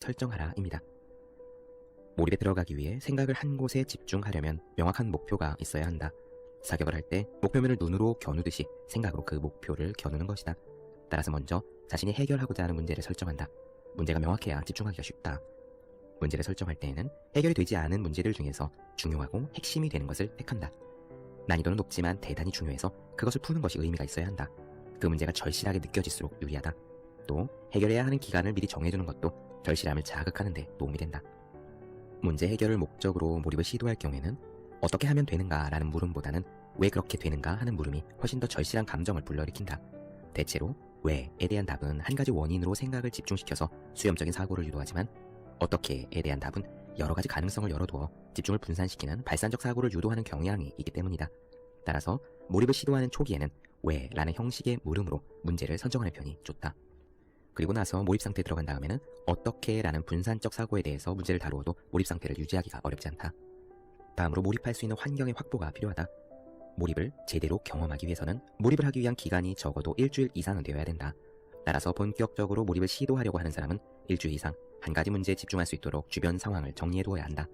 설정하라입니다. 몰입에 들어가기 위해 생각을 한 곳에 집중하려면 명확한 목표가 있어야 한다. 사격을 할 때 목표면을 눈으로 겨누듯이 생각으로 그 목표를 겨누는 것이다. 따라서 먼저 자신이 해결하고자 하는 문제를 설정한다. 문제가 명확해야 집중하기가 쉽다. 문제를 설정할 때에는 해결이 되지 않은 문제들 중에서 중요하고 핵심이 되는 것을 택한다. 난이도는 높지만 대단히 중요해서 그것을 푸는 것이 의미가 있어야 한다. 그 문제가 절실하게 느껴질수록 유리하다. 또 해결해야 하는 기간을 미리 정해두는 것도 절실함을 자극하는 데 도움이 된다. 문제 해결을 목적으로 몰입을 시도할 경우에는 어떻게 하면 되는가 라는 물음보다는 왜 그렇게 되는가 하는 물음이 훨씬 더 절실한 감정을 불러일으킨다. 대체로 왜에 대한 답은 한 가지 원인으로 생각을 집중시켜서 수렴적인 사고를 유도하지만 어떻게에 대한 답은 여러 가지 가능성을 열어두어 집중을 분산시키는 발산적 사고를 유도하는 경향이 있기 때문이다. 따라서 몰입을 시도하는 초기에는 왜 라는 형식의 물음으로 문제를 선정하는 편이 좋다. 그리고 나서 몰입 상태에 들어간 다음에는 어떻게 라는 분산적 사고에 대해서 문제를 다루어도 몰입 상태를 유지하기가 어렵지 않다. 다음으로 몰입할 수 있는 환경의 확보가 필요하다. 몰입을 제대로 경험하기 위해서는 몰입을 하기 위한 기간이 적어도 일주일 이상은 되어야 된다. 따라서 본격적으로 몰입을 시도하려고 하는 사람은 일주일 이상 한 가지 문제에 집중할 수 있도록 주변 상황을 정리해두어야 한다.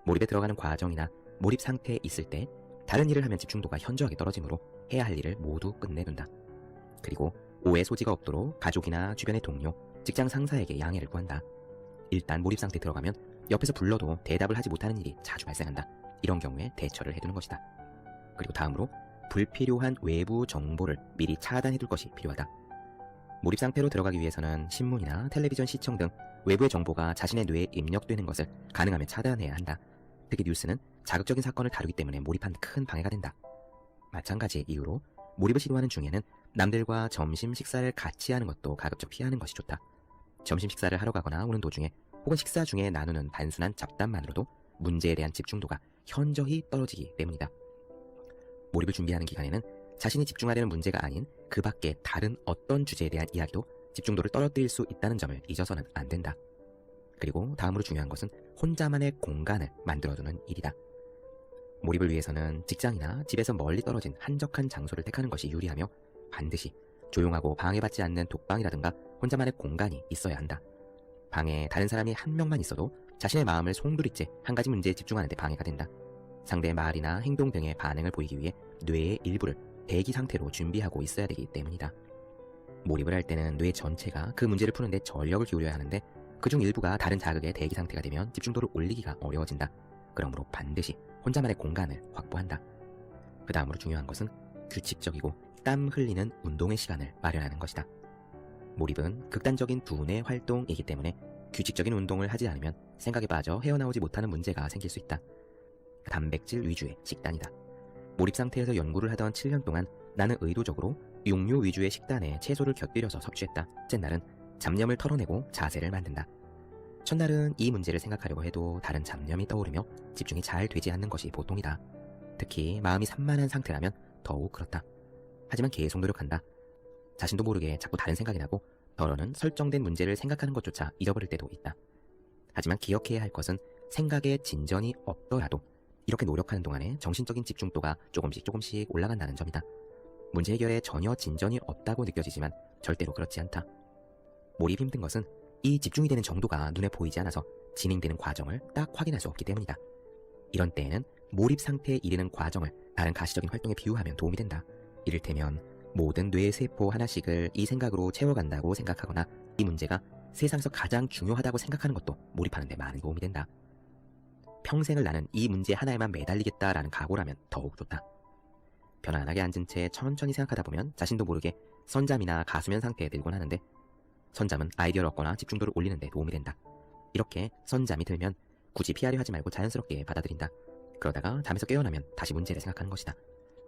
몰입에 들어가는 과정이나 몰입 상태에 있을 때 다른 일을 하면 집중도가 현저하게 떨어지므로 해야 할 일을 모두 끝내둔다. 그리고 오해 소지가 없도록 가족이나 주변의 동료, 직장 상사에게 양해를 구한다. 일단 몰입 상태에 들어가면 옆에서 불러도 대답을 하지 못하는 일이 자주 발생한다. 이런 경우에 대처를 해두는 것이다. 그리고 다음으로 불필요한 외부 정보를 미리 차단해둘 것이 필요하다. 몰입 상태로 들어가기 위해서는 신문이나 텔레비전 시청 등 외부의 정보가 자신의 뇌에 입력되는 것을 가능하면 차단해야 한다. 특히 뉴스는 자극적인 사건을 다루기 때문에 몰입한 큰 방해가 된다. 마찬가지의 이유로 몰입을 시도하는 중에는 남들과 점심 식사를 같이 하는 것도 가급적 피하는 것이 좋다. 점심 식사를 하러 가거나 오는 도중에 혹은 식사 중에 나누는 단순한 잡담만으로도 문제에 대한 집중도가 현저히 떨어지기 때문이다. 몰입을 준비하는 기간에는 자신이 집중하려는 문제가 아닌 그 밖의 다른 어떤 주제에 대한 이야기도 집중도를 떨어뜨릴 수 있다는 점을 잊어서는 안 된다. 그리고 다음으로 중요한 것은 혼자만의 공간을 만들어두는 일이다. 몰입을 위해서는 직장이나 집에서 멀리 떨어진 한적한 장소를 택하는 것이 유리하며 반드시 조용하고 방해받지 않는 독방이라든가 혼자만의 공간이 있어야 한다. 방에 다른 사람이 한 명만 있어도 자신의 마음을 송두리째 한 가지 문제에 집중하는 데 방해가 된다. 상대의 말이나 행동 등의 반응을 보이기 위해 뇌의 일부를 대기 상태로 준비하고 있어야 되기 때문이다. 몰입을 할 때는 뇌 전체가 그 문제를 푸는 데 전력을 기울여야 하는데 그중 일부가 다른 자극의 대기 상태가 되면 집중도를 올리기가 어려워진다. 그러므로 반드시 혼자만의 공간을 확보한다. 그 다음으로 중요한 것은 규칙적이고 땀 흘리는 운동의 시간을 마련하는 것이다. 몰입은 극단적인 두뇌 활동이기 때문에 규칙적인 운동을 하지 않으면 생각에 빠져 헤어나오지 못하는 문제가 생길 수 있다. 단백질 위주의 식단이다. 몰입 상태에서 연구를 하던 7년 동안 나는 의도적으로 육류 위주의 식단에 채소를 곁들여서 섭취했다. 첫째 날은 잡념을 털어내고 자세를 만든다. 첫날은 이 문제를 생각하려고 해도 다른 잡념이 떠오르며 집중이 잘 되지 않는 것이 보통이다. 특히 마음이 산만한 상태라면 더욱 그렇다. 하지만 계속 노력한다. 자신도 모르게 자꾸 다른 생각이 나고 더러는 설정된 문제를 생각하는 것조차 잊어버릴 때도 있다. 하지만 기억해야 할 것은 생각에 진전이 없더라도 이렇게 노력하는 동안에 정신적인 집중도가 조금씩 올라간다는 점이다. 문제 해결에 전혀 진전이 없다고 느껴지지만 절대로 그렇지 않다. 몰입이 힘든 것은 이 집중이 되는 정도가 눈에 보이지 않아서 진행되는 과정을 딱 확인할 수 없기 때문이다. 이런 때에는 몰입 상태에 이르는 과정을 다른 가시적인 활동에 비유하면 도움이 된다. 이를테면 모든 뇌의 세포 하나씩을 이 생각으로 채워간다고 생각하거나 이 문제가 세상에서 가장 중요하다고 생각하는 것도 몰입하는 데 많은 도움이 된다. 평생을 나는 이 문제 하나에만 매달리겠다라는 각오라면 더욱 좋다. 편안하게 앉은 채 천천히 생각하다 보면 자신도 모르게 선잠이나 가수면 상태에 들곤 하는데 선잠은 아이디어를 얻거나 집중도를 올리는 데 도움이 된다. 이렇게 선잠이 들면 굳이 피하려 하지 말고 자연스럽게 받아들인다. 그러다가 잠에서 깨어나면 다시 문제를 생각하는 것이다.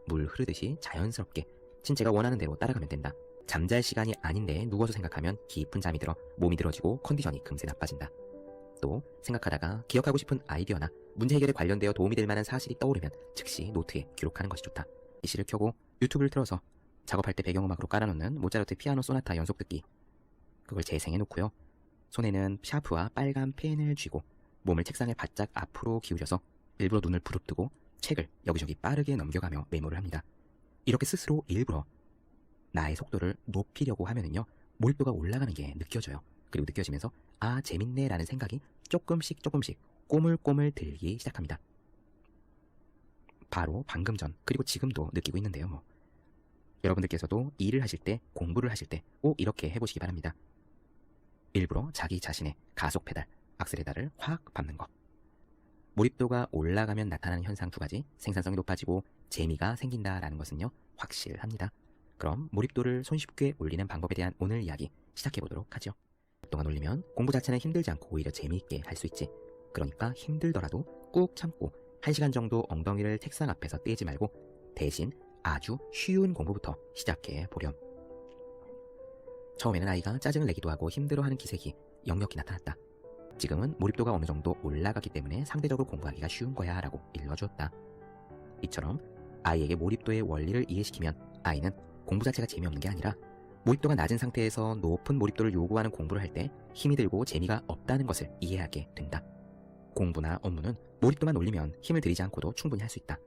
물 흐르듯이 자연스럽게 신체가 원하는 대로 따라가면 된다. 잠잘 시간이 아닌데 누워서 생각하면 깊은 잠이 들어 몸이 들어지고 컨디션이 금세 나빠진다. 또 생각하다가 기억하고 싶은 아이디어나 문제 해결에 관련되어 도움이 될 만한 사실이 떠오르면 즉시 노트에 기록하는 것이 좋다. PC를 켜고 유튜브를 틀어서 작업할 때 배경음악으로 깔아놓는 모차르트 피아노 소나타 연속 듣기, 그걸 재생해 놓고요. 손에는 샤프와 빨간 펜을 쥐고 몸을 책상에 바짝 앞으로 기울여서 일부러 눈을 부릅뜨고 책을 여기저기 빠르게 넘겨가며 메모를 합니다. 이렇게 스스로 일부러 나의 속도를 높이려고 하면은요, 몰입도가 올라가는 게 느껴져요. 그리고 느껴지면서 아, 재밌네 라는 생각이 조금씩 꼬물꼬물 들기 시작합니다. 바로 방금 전, 그리고 지금도 느끼고 있는데요. 여러분들께서도 일을 하실 때, 공부를 하실 때 꼭 이렇게 해보시기 바랍니다. 일부러 자기 자신의 가속 페달, 악셀에다를 확 밟는 것. 몰입도가 올라가면 나타나는 현상 2가지, 생산성이 높아지고 재미가 생긴다라는 것은요, 확실합니다. 그럼 몰입도를 손쉽게 올리는 방법에 대한 오늘 이야기 시작해보도록 하죠. 동안 올리면 공부 자체는 힘들지 않고 오히려 재미있게 할 수 있지. 그러니까 힘들더라도 꾹 참고 1시간 정도 엉덩이를 책상 앞에서 떼지 말고 대신 아주 쉬운 공부부터 시작해 보렴. 처음에는 아이가 짜증을 내기도 하고 힘들어하는 기색이 역력히 나타났다. 지금은 몰입도가 어느 정도 올라가기 때문에 상대적으로 공부하기가 쉬운 거야 라고 일러주었다. 이처럼 아이에게 몰입도의 원리를 이해시키면 아이는 공부 자체가 재미없는 게 아니라 몰입도가 낮은 상태에서 높은 몰입도를 요구하는 공부를 할 때 힘이 들고 재미가 없다는 것을 이해하게 된다. 공부나 업무는 몰입도만 올리면 힘을 들이지 않고도 충분히 할 수 있다.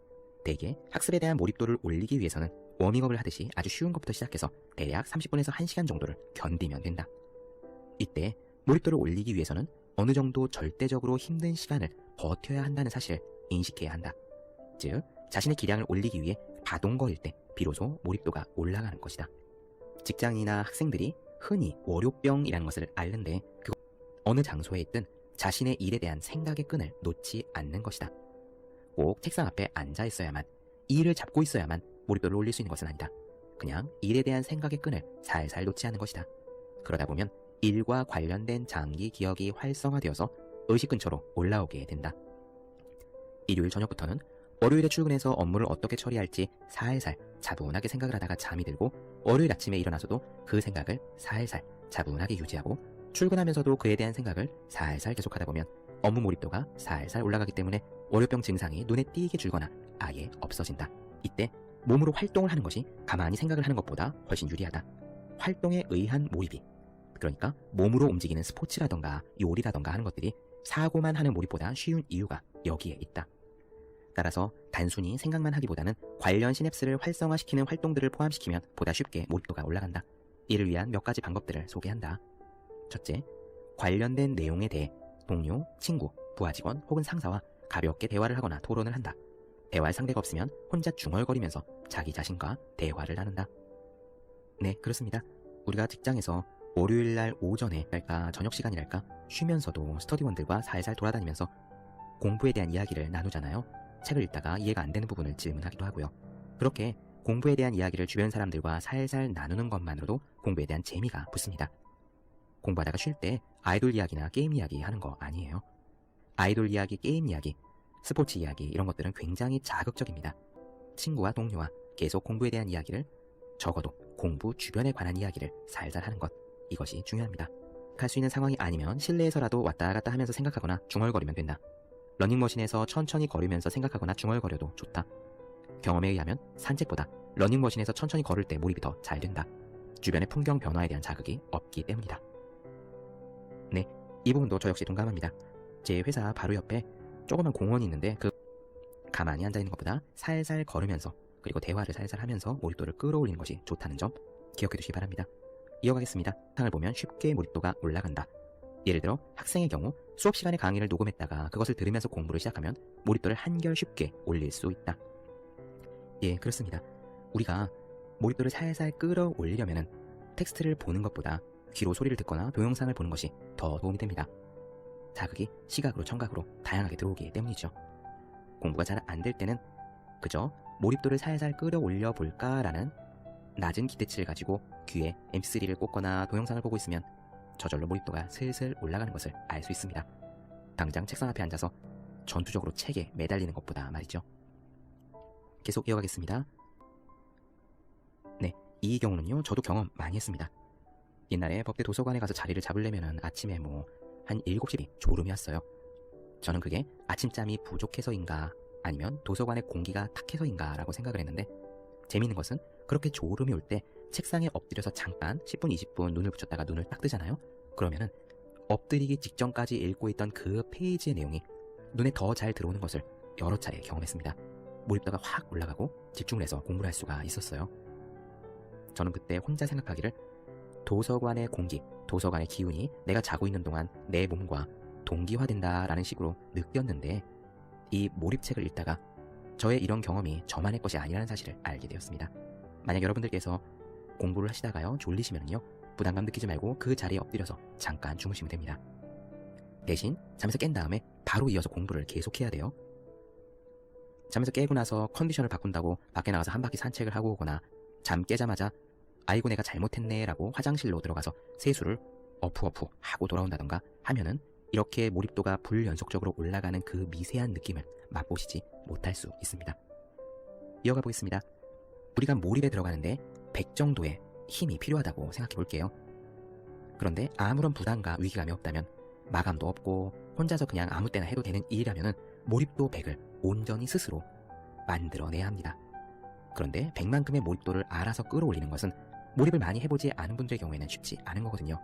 대개 학습에 대한 몰입도를 올리기 위해서는 워밍업을 하듯이 아주 쉬운 것부터 시작해서 대략 30분에서 1시간 정도를 견디면 된다. 이때 몰입도를 올리기 위해서는 어느 정도 절대적으로 힘든 시간을 버텨야 한다는 사실을 인식해야 한다. 즉, 자신의 기량을 올리기 위해 바동거릴 때 비로소 몰입도가 올라가는 것이다. 직장인이나 학생들이 흔히 월요병이라는 것을 앓는데 그것 어느 장소에 있든 자신의 일에 대한 생각의 끈을 놓지 않는 것이다. 꼭 책상 앞에 앉아 있어야만, 이 일을 잡고 있어야만 몰입도를 올릴 수 있는 것은 아니다. 그냥 일에 대한 생각의 끈을 살살 놓지 않는 것이다. 그러다 보면 일과 관련된 장기 기억이 활성화되어서 의식 근처로 올라오게 된다. 일요일 저녁부터는 월요일에 출근해서 업무를 어떻게 처리할지 살살 차분하게 생각을 하다가 잠이 들고 월요일 아침에 일어나서도 그 생각을 살살 차분하게 유지하고 출근하면서도 그에 대한 생각을 살살 계속하다 보면 업무 몰입도가 살살 올라가기 때문에 월요병 증상이 눈에 띄게 줄거나 아예 없어진다. 이때 몸으로 활동을 하는 것이 가만히 생각을 하는 것보다 훨씬 유리하다. 활동에 의한 몰입이, 그러니까 몸으로 움직이는 스포츠라던가 요리라던가 하는 것들이 사고만 하는 몰입보다 쉬운 이유가 여기에 있다. 따라서 단순히 생각만 하기보다는 관련 시냅스를 활성화시키는 활동들을 포함시키면 보다 쉽게 몰입도가 올라간다. 이를 위한 몇 가지 방법들을 소개한다. 첫째, 관련된 내용에 대해 동료, 친구, 부하 직원 혹은 상사와 가볍게 대화를 하거나 토론을 한다. 대화할 상대가 없으면 혼자 중얼거리면서 자기 자신과 대화를 나눈다. 네, 그렇습니다. 우리가 직장에서 월요일날 오전에랄까 저녁 시간이랄까 쉬면서도 스터디원들과 살살 돌아다니면서 공부에 대한 이야기를 나누잖아요. 책을 읽다가 이해가 안 되는 부분을 질문하기도 하고요. 그렇게 공부에 대한 이야기를 주변 사람들과 살살 나누는 것만으로도 공부에 대한 재미가 붙습니다. 공부하다가 쉴 때 아이돌 이야기나 게임 이야기 하는 거 아니에요. 아이돌 이야기, 게임 이야기, 스포츠 이야기 이런 것들은 굉장히 자극적입니다. 친구와 동료와 계속 공부에 대한 이야기를, 적어도 공부 주변에 관한 이야기를 살살 하는 것, 이것이 중요합니다. 할 수 있는 상황이 아니면 실내에서라도 왔다 갔다 하면서 생각하거나 중얼거리면 된다. 러닝머신에서 천천히 걸으면서 생각하거나 중얼거려도 좋다. 경험에 의하면 산책보다 러닝머신에서 천천히 걸을 때 몰입이 더 잘 된다. 주변의 풍경 변화에 대한 자극이 없기 때문이다. 네, 이 부분도 저 역시 동감합니다. 제 회사 바로 옆에 조그만 공원이 있는데 가만히 앉아있는 것보다 살살 걸으면서 그리고 대화를 살살 하면서 몰입도를 끌어올리는 것이 좋다는 점 기억해 두시기 바랍니다. 이어가겠습니다. 상을 보면 쉽게 몰입도가 올라간다. 예를 들어 학생의 경우 수업 시간에 강의를 녹음했다가 그것을 들으면서 공부를 시작하면 몰입도를 한결 쉽게 올릴 수 있다. 예, 그렇습니다. 우리가 몰입도를 살살 끌어올리려면 텍스트를 보는 것보다 귀로 소리를 듣거나 동영상을 보는 것이 더 도움이 됩니다. 자극이 시각으로 청각으로 다양하게 들어오기 때문이죠. 공부가 잘 안 될 때는 그저 몰입도를 살살 끌어올려 볼까라는 낮은 기대치를 가지고 귀에 mp3를 꽂거나 동영상을 보고 있으면 저절로 몰입도가 슬슬 올라가는 것을 알 수 있습니다. 당장 책상 앞에 앉아서 전투적으로 책에 매달리는 것보다 말이죠. 계속 이어가겠습니다. 네, 이 경우는요, 저도 경험 많이 했습니다. 옛날에 법대 도서관에 가서 자리를 잡으려면 아침에 한 7시이 졸음이 왔어요. 저는 그게 아침잠이 부족해서인가 아니면 도서관의 공기가 탁해서인가 라고 생각을 했는데, 재미있는 것은 그렇게 졸음이 올 때 책상에 엎드려서 잠깐 10분, 20분 눈을 붙였다가 눈을 딱 뜨잖아요. 그러면은 엎드리기 직전까지 읽고 있던 그 페이지의 내용이 눈에 더 잘 들어오는 것을 여러 차례 경험했습니다. 몰입도가 확 올라가고 집중을 해서 공부를 할 수가 있었어요. 저는 그때 혼자 생각하기를 도서관의 공기, 도서관의 기운이 내가 자고 있는 동안 내 몸과 동기화된다라는 식으로 느꼈는데, 이 몰입책을 읽다가 저의 이런 경험이 저만의 것이 아니라는 사실을 알게 되었습니다. 만약 여러분들께서 공부를 하시다가요 졸리시면요, 부담감 느끼지 말고 그 자리에 엎드려서 잠깐 주무시면 됩니다. 대신 잠에서 깬 다음에 바로 이어서 공부를 계속해야 돼요. 잠에서 깨고 나서 컨디션을 바꾼다고 밖에 나가서 한 바퀴 산책을 하고 오거나, 잠 깨자마자 아이고 내가 잘못했네 라고 화장실로 들어가서 세수를 어프어프 하고 돌아온다던가 하면은 이렇게 몰입도가 불연속적으로 올라가는 그 미세한 느낌을 맛보시지 못할 수 있습니다. 이어가 보겠습니다. 우리가 몰입에 들어가는데 100 정도의 힘이 필요하다고 생각해 볼게요. 그런데 아무런 부담과 위기감이 없다면, 마감도 없고 혼자서 그냥 아무 때나 해도 되는 일이라면 몰입도 100을 온전히 스스로 만들어내야 합니다. 그런데 100만큼의 몰입도를 알아서 끌어올리는 것은 몰입을 많이 해보지 않은 분들의 경우에는 쉽지 않은 거거든요.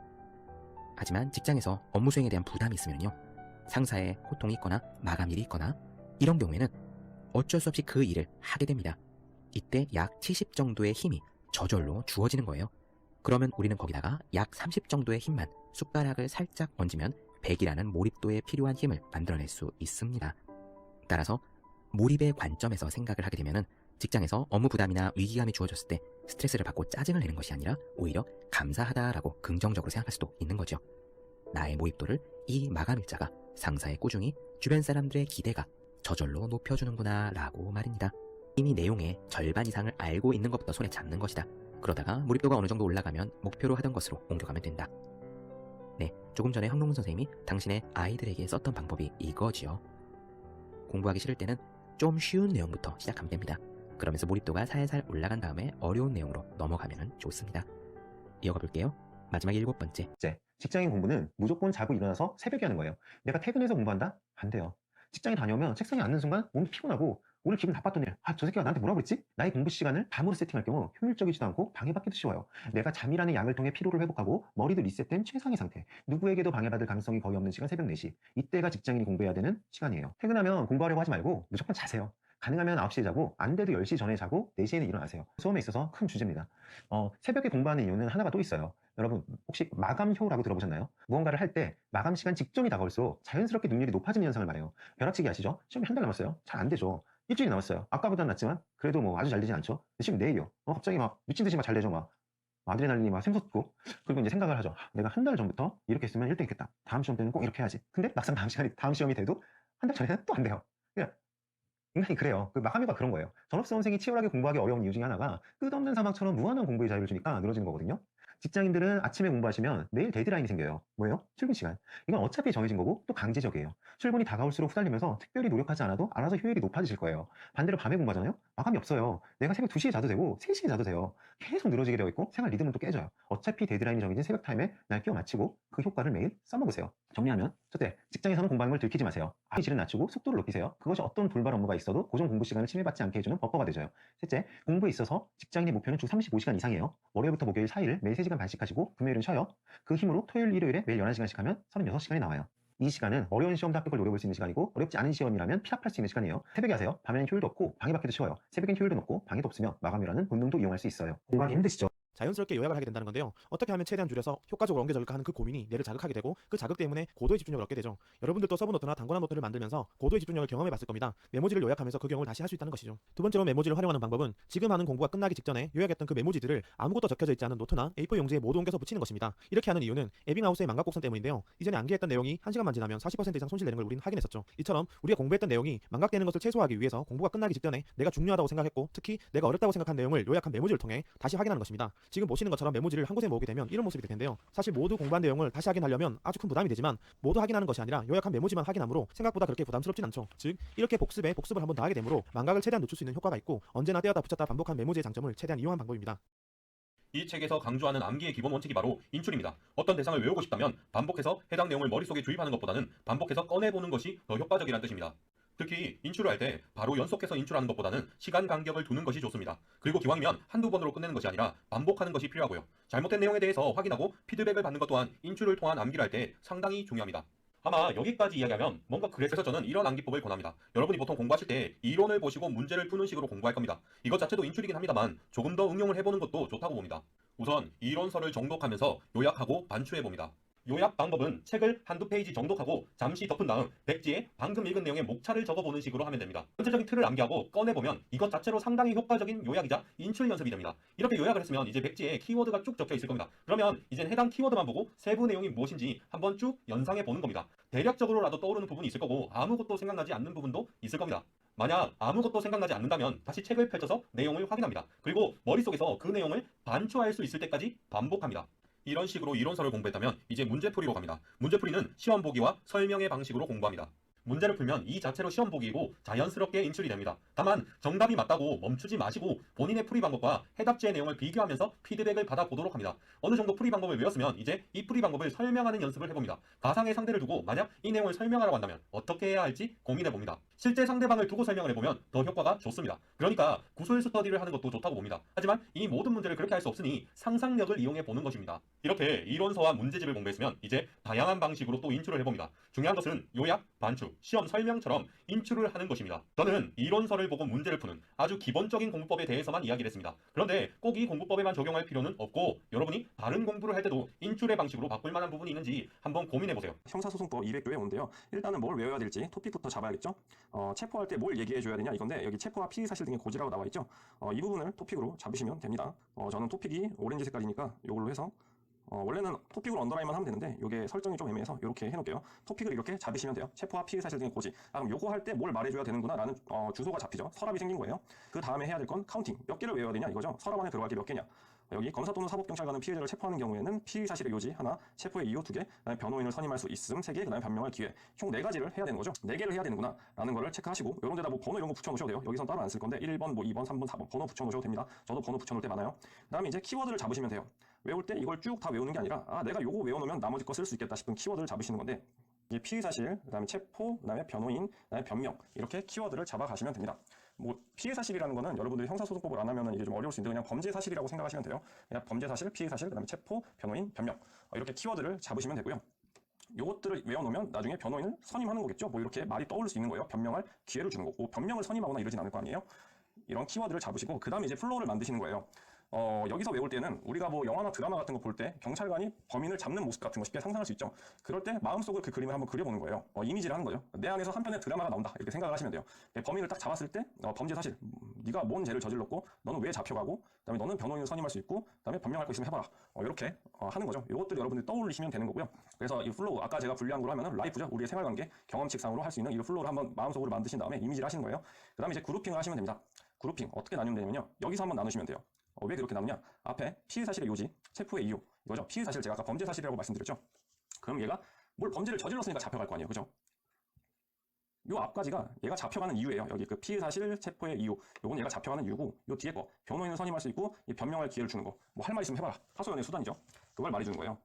하지만 직장에서 업무 수행에 대한 부담이 있으면요, 상사의 호통이 있거나 마감일이 있거나 이런 경우에는 어쩔 수 없이 그 일을 하게 됩니다. 이때 약 70 정도의 힘이 저절로 주어지는 거예요. 그러면 우리는 거기다가 약 30 정도의 힘만 숟가락을 살짝 얹으면 100이라는 몰입도에 필요한 힘을 만들어낼 수 있습니다. 따라서 몰입의 관점에서 생각을 하게 되면 직장에서 업무 부담이나 위기감이 주어졌을 때 스트레스를 받고 짜증을 내는 것이 아니라 오히려 감사하다라고 긍정적으로 생각할 수도 있는 거죠. 나의 몰입도를 이 마감일자가, 상사의 꾸중이, 주변 사람들의 기대가 저절로 높여주는구나 라고 말입니다. 이미 내용의 절반 이상을 알고 있는 것부터 손에 잡는 것이다. 그러다가 몰입도가 어느 정도 올라가면 목표로 하던 것으로 옮겨가면 된다. 네, 조금 전에 황동문 선생님이 당신의 아이들에게 썼던 방법이 이거지요. 공부하기 싫을 때는 좀 쉬운 내용부터 시작하면 됩니다. 그러면서 몰입도가 살살 올라간 다음에 어려운 내용으로 넘어가면 좋습니다. 이어가 볼게요. 마지막 7번째. 직장인 공부는 무조건 자고 일어나서 새벽에 하는 거예요. 내가 퇴근해서 공부한다? 안 돼요. 직장에 다녀오면 책상에 앉는 순간 몸이 피곤하고 오늘 기분 나빴던 일, 저 새끼가 나한테 뭐라고 그랬지? 나의 공부 시간을 밤으로 세팅할 경우 효율적이지도 않고 방해받기도 쉬워요. 내가 잠이라는 약을 통해 피로를 회복하고 머리도 리셋된 최상의 상태, 누구에게도 방해받을 가능성이 거의 없는 시간 새벽 4시, 이때가 직장인이 공부해야 되는 시간이에요. 퇴근하면 공부하려고 하지 말고 무조건 자세요. 가능하면 9시에 자고, 안 돼도 10시 전에 자고 4시에는 일어나세요. 수험에 있어서 큰 주제입니다. 새벽에 공부하는 이유는 하나가 또 있어요. 여러분 혹시 마감효라고 들어보셨나요? 무언가를 할 때 마감 시간 직전이 다가올수록 자연스럽게 능률이 높아지는 현상을 말해요. 벼락치기 아시죠? 시험이 한 달 남았어요. 잘 안 되죠. 일주일이 남았어요. 아까보단 낫지만 그래도 뭐 아주 잘 되진 않죠. 근데 지금 내일이요. 갑자기 막 미친 듯이 막 잘 되죠. 막 아드레날린이 막 샘솟고, 그리고 이제 생각을 하죠. 내가 한 달 전부터 이렇게 했으면 1등 했겠다. 다음 시험 때는 꼭 이렇게 해야지. 근데 막상 다음 시험이 돼도 한 달 전에는 또 안 돼요. 그냥 인간이 그래요. 그 마감효가 그런 거예요. 전업수험생이 치열하게 공부하기 어려운 이유 중에 하나가 끝없는 사막처럼 무한한 공부의 자유를 주니까 늘어지는 거거든요. 직장인들은 아침에 공부하시면 매일 데드라인이 생겨요. 뭐예요? 출근 시간. 이건 어차피 정해진 거고 또 강제적이에요. 출근이 다가올수록 후달리면서 특별히 노력하지 않아도 알아서 효율이 높아지실 거예요. 반대로 밤에 공부하잖아요? 마감이 없어요. 내가 새벽 2시에 자도 되고 3시에 자도 돼요. 계속 늘어지게 되어 있고 생활 리듬은 또 깨져요. 어차피 데드라인이 정해진 새벽 타임에 날 끼워 맞추고 그 효과를 매일 써먹으세요. 정리하면, 첫째, 직장에서는 공부하는 걸 들키지 마세요. 질을 낮추고 속도를 높이세요. 그것이 어떤 돌발 업무가 있어도 고정 공부 시간을 침해받지 않게 해주는 버퍼가 되죠. 셋째, 공부에 있어서 직장인의 목표는 주 35시간 이상이에요. 월요일부터 목요일 4일 매일 3시간 반씩 하시고 금요일은 쉬어요. 그 힘으로 토요일, 일요일에 매일 11시간씩 하면 36시간이 나와요. 이 시간은 어려운 시험도 합격을 노려볼 수 있는 시간이고, 어렵지 않은 시험이라면 피합할 수 있는 시간이에요. 새벽에 하세요. 밤에는 효율도 없고 방해받기도 쉬워요. 새벽엔 효율도 높고 방해도 없으며 마감이라는 본능도 이용할 수 있어요. 공부하기 힘드시죠? 자연스럽게 요약을 하게 된다는 건데요. 어떻게 하면 최대한 줄여서 효과적으로 옮겨질까 하는 그 고민이 뇌를 자극하게 되고, 그 자극 때문에 고도의 집중력을 얻게 되죠. 여러분들도 서브노트나 단권한 노트를 만들면서 고도의 집중력을 경험해 봤을 겁니다. 메모지를 요약하면서 그 경험을 다시 할 수 있다는 것이죠. 두 번째로 메모지를 활용하는 방법은 지금 하는 공부가 끝나기 직전에 요약했던 그 메모지들을 아무것도 적혀져 있지 않은 노트나 A4 용지에 모두 옮겨서 붙이는 것입니다. 이렇게 하는 이유는 에빙하우스의 망각 곡선 때문인데요. 이전에 암기했던 내용이 1시간만 지나면 40% 이상 손실되는 걸 우리는 확인했었죠. 이처럼 우리가 공부했던 내용이 망각되는 것을 최소화하기 위해서 공부가 끝나기 직전에 내가 중요하다고 생각했고 특히 내가 어렵다고 생각한 내용을 요약한 메모지를 통해 다시 확인하는 것입니다. 지금 보시는 것처럼 메모지를 한 곳에 모으게 되면 이런 모습이 될 텐데요. 사실 모두 공부한 내용을 다시 확인하려면 아주 큰 부담이 되지만, 모두 확인하는 것이 아니라 요약한 메모지만 확인하므로 생각보다 그렇게 부담스럽진 않죠. 즉 이렇게 복습에 복습을 한번 더하게 되므로 망각을 최대한 늦출 수 있는 효과가 있고, 언제나 떼었다 붙였다 반복한 메모지의 장점을 최대한 이용한 방법입니다. 이 책에서 강조하는 암기의 기본 원칙이 바로 인출입니다. 어떤 대상을 외우고 싶다면 반복해서 해당 내용을 머릿속에 주입하는 것보다는 반복해서 꺼내보는 것이 더 효과적이라는 뜻입니다. 특히 인출을 할 때 바로 연속해서 인출하는 것보다는 시간 간격을 두는 것이 좋습니다. 그리고 기왕이면 한두 번으로 끝내는 것이 아니라 반복하는 것이 필요하고요. 잘못된 내용에 대해서 확인하고 피드백을 받는 것 또한 인출을 통한 암기를 할 때 상당히 중요합니다. 아마 여기까지 이야기하면 뭔가 그래서 저는 이런 암기법을 권합니다. 여러분이 보통 공부하실 때 이론을 보시고 문제를 푸는 식으로 공부할 겁니다. 이것 자체도 인출이긴 합니다만 조금 더 응용을 해보는 것도 좋다고 봅니다. 우선 이론서를 정독하면서 요약하고 반추해봅니다. 요약 방법은 책을 한두 페이지 정독하고 잠시 덮은 다음 백지에 방금 읽은 내용의 목차를 적어보는 식으로 하면 됩니다. 전체적인 틀을 암기하고 꺼내보면 이것 자체로 상당히 효과적인 요약이자 인출 연습이 됩니다. 이렇게 요약을 했으면 이제 백지에 키워드가 쭉 적혀 있을 겁니다. 그러면 이젠 해당 키워드만 보고 세부 내용이 무엇인지 한번 쭉 연상해 보는 겁니다. 대략적으로라도 떠오르는 부분이 있을 거고 아무것도 생각나지 않는 부분도 있을 겁니다. 만약 아무것도 생각나지 않는다면 다시 책을 펼쳐서 내용을 확인합니다. 그리고 머릿속에서 그 내용을 반추할 수 있을 때까지 반복합니다. 이런 식으로 이론서를 공부했다면 이제 문제풀이로 갑니다. 문제풀이는 시험 보기와 설명의 방식으로 공부합니다. 문제를 풀면 이 자체로 시험 보기이고 자연스럽게 인출이 됩니다. 다만 정답이 맞다고 멈추지 마시고 본인의 풀이 방법과 해답지의 내용을 비교하면서 피드백을 받아보도록 합니다. 어느 정도 풀이 방법을 외웠으면 이제 이 풀이 방법을 설명하는 연습을 해봅니다. 가상의 상대를 두고 만약 이 내용을 설명하라고 한다면 어떻게 해야 할지 고민해봅니다. 실제 상대방을 두고 설명을 해보면 더 효과가 좋습니다. 그러니까 구술 스터디를 하는 것도 좋다고 봅니다. 하지만 이 모든 문제를 그렇게 할 수 없으니 상상력을 이용해 보는 것입니다. 이렇게 이론서와 문제집을 공부했으면 이제 다양한 방식으로 또 인출을 해봅니다. 중요한 것은 요약, 반추, 시험 설명처럼 인출을 하는 것입니다. 저는 이론서를 보고 문제를 푸는 아주 기본적인 공부법에 대해서만 이야기를 했습니다. 그런데 꼭 이 공부법에만 적용할 필요는 없고 여러분이 다른 공부를 할 때도 인출의 방식으로 바꿀 만한 부분이 있는지 한번 고민해보세요. 형사소송법 200조에 오는데요. 일단은 뭘 외워야 될지 토픽부터 잡아야겠죠. 체포할 때 뭘 얘기해줘야 되냐 이건데 여기 체포와 피의사실 등의 고지라고 나와 있죠. 이 부분을 토픽으로 잡으시면 됩니다. 저는 토픽이 오렌지 색깔이니까 이걸로 해서 원래는 토픽으로 언더라인만 하면 되는데 이게 설정이 좀 애매해서 이렇게 해놓을게요. 토픽을 이렇게 잡으시면 돼요. 체포와 피의사실 등의 고지. 그럼 요거 할 때 뭘 말해줘야 되는구나 라는 주소가 잡히죠. 서랍이 생긴 거예요. 그 다음에 해야 될 건 카운팅. 몇 개를 외워야 되냐 이거죠. 서랍 안에 들어갈 게 몇 개냐. 여기 검사 또는 사법경찰관은 피해자를 체포하는 경우에는 피의사실의 요지 하나, 체포의 이유 2개, 그다음에 변호인을 선임할 수 있음 3개, 그다음에 변명할 기회. 총 4가지를 해야 되는 거죠. 4개를 해야 되는구나 라는 거를 체크하시고 이런 데다 뭐 번호 이런 거 붙여놓으셔도 돼요. 여기선 따로 안 쓸 건데 1번, 뭐 2번, 3번, 4번 번호 붙여놓으셔도 됩니다. 저도 번호 붙여놓을 때 많아요. 그다음에 이제 키워드를 잡으시면 돼요. 외울 때 이걸 쭉 다 외우는 게 아니라 내가 요거 외워놓으면 나머지 거 쓸 수 있겠다 싶은 키워드를 잡으시는 건데 이게 피의사실, 그다음에 체포, 그다음에 변호인, 그다음에 변명 이렇게 키워드를 잡아가시면 됩니다. 뭐 피해사실이라는 거는 여러분들이 형사소송법을 안 하면 이게 좀 어려울 수 있는데 그냥 범죄사실이라고 생각하시면 돼요. 그냥 범죄사실, 피해사실, 그다음에 체포, 변호인, 변명 이렇게 키워드를 잡으시면 되고요. 요것들을 외워놓으면 나중에 변호인을 선임하는 거겠죠. 뭐 이렇게 말이 떠오를 수 있는 거예요. 변명할 기회를 주는 거고 변명을 선임하거나 이러진 않을 거 아니에요. 이런 키워드를 잡으시고 그 다음에 이제 플로우를 만드시는 거예요. 여기서 외울 때는 우리가 뭐 영화나 드라마 같은 거 볼 때 경찰관이 범인을 잡는 모습 같은 거 쉽게 상상할 수 있죠. 그럴 때 마음속으로 그 그림을 한번 그려보는 거예요. 이미지를 하는 거죠. 내 안에서 한 편의 드라마가 나온다 이렇게 생각을 하시면 돼요. 범인을 딱 잡았을 때 범죄 사실 네가 뭔 죄를 저질렀고 너는 왜 잡혀가고 그다음에 너는 변호인을 선임할 수 있고 그다음에 변명할 거 있으면 해봐라. 이렇게 하는 거죠. 이것들 여러분들이 떠올리시면 되는 거고요. 그래서 이 플로우 아까 제가 분리한 걸로 하면은 라이프죠. 우리의 생활관계 경험칙상으로 할 수 있는 이 플로우를 한번 마음속으로 만드신 다음에 이미지를 하시는 거예요. 그다음에 이제 그룹핑을 하시면 됩니다. 그룹핑 어떻게 나누면 되냐면요. 여기서 한번 나누시면 돼요. 왜 그렇게 나누냐? 앞에 피의사실의 요지, 체포의 이유 이거죠. 피의사실 제가 아까 범죄사실이라고 말씀드렸죠. 그럼 얘가 뭘 범죄를 저질렀으니까 잡혀갈 거 아니에요. 그죠? 요 앞까지가 얘가 잡혀가는 이유예요. 여기 그 피의사실, 체포의 이유 요건 얘가 잡혀가는 이유고 요 뒤에 거 변호인을 선임할 수 있고 이 변명할 기회를 주는 거 뭐 할 말 있으면 해봐라. 하소연의 수단이죠. 그걸 말해주는 거예요.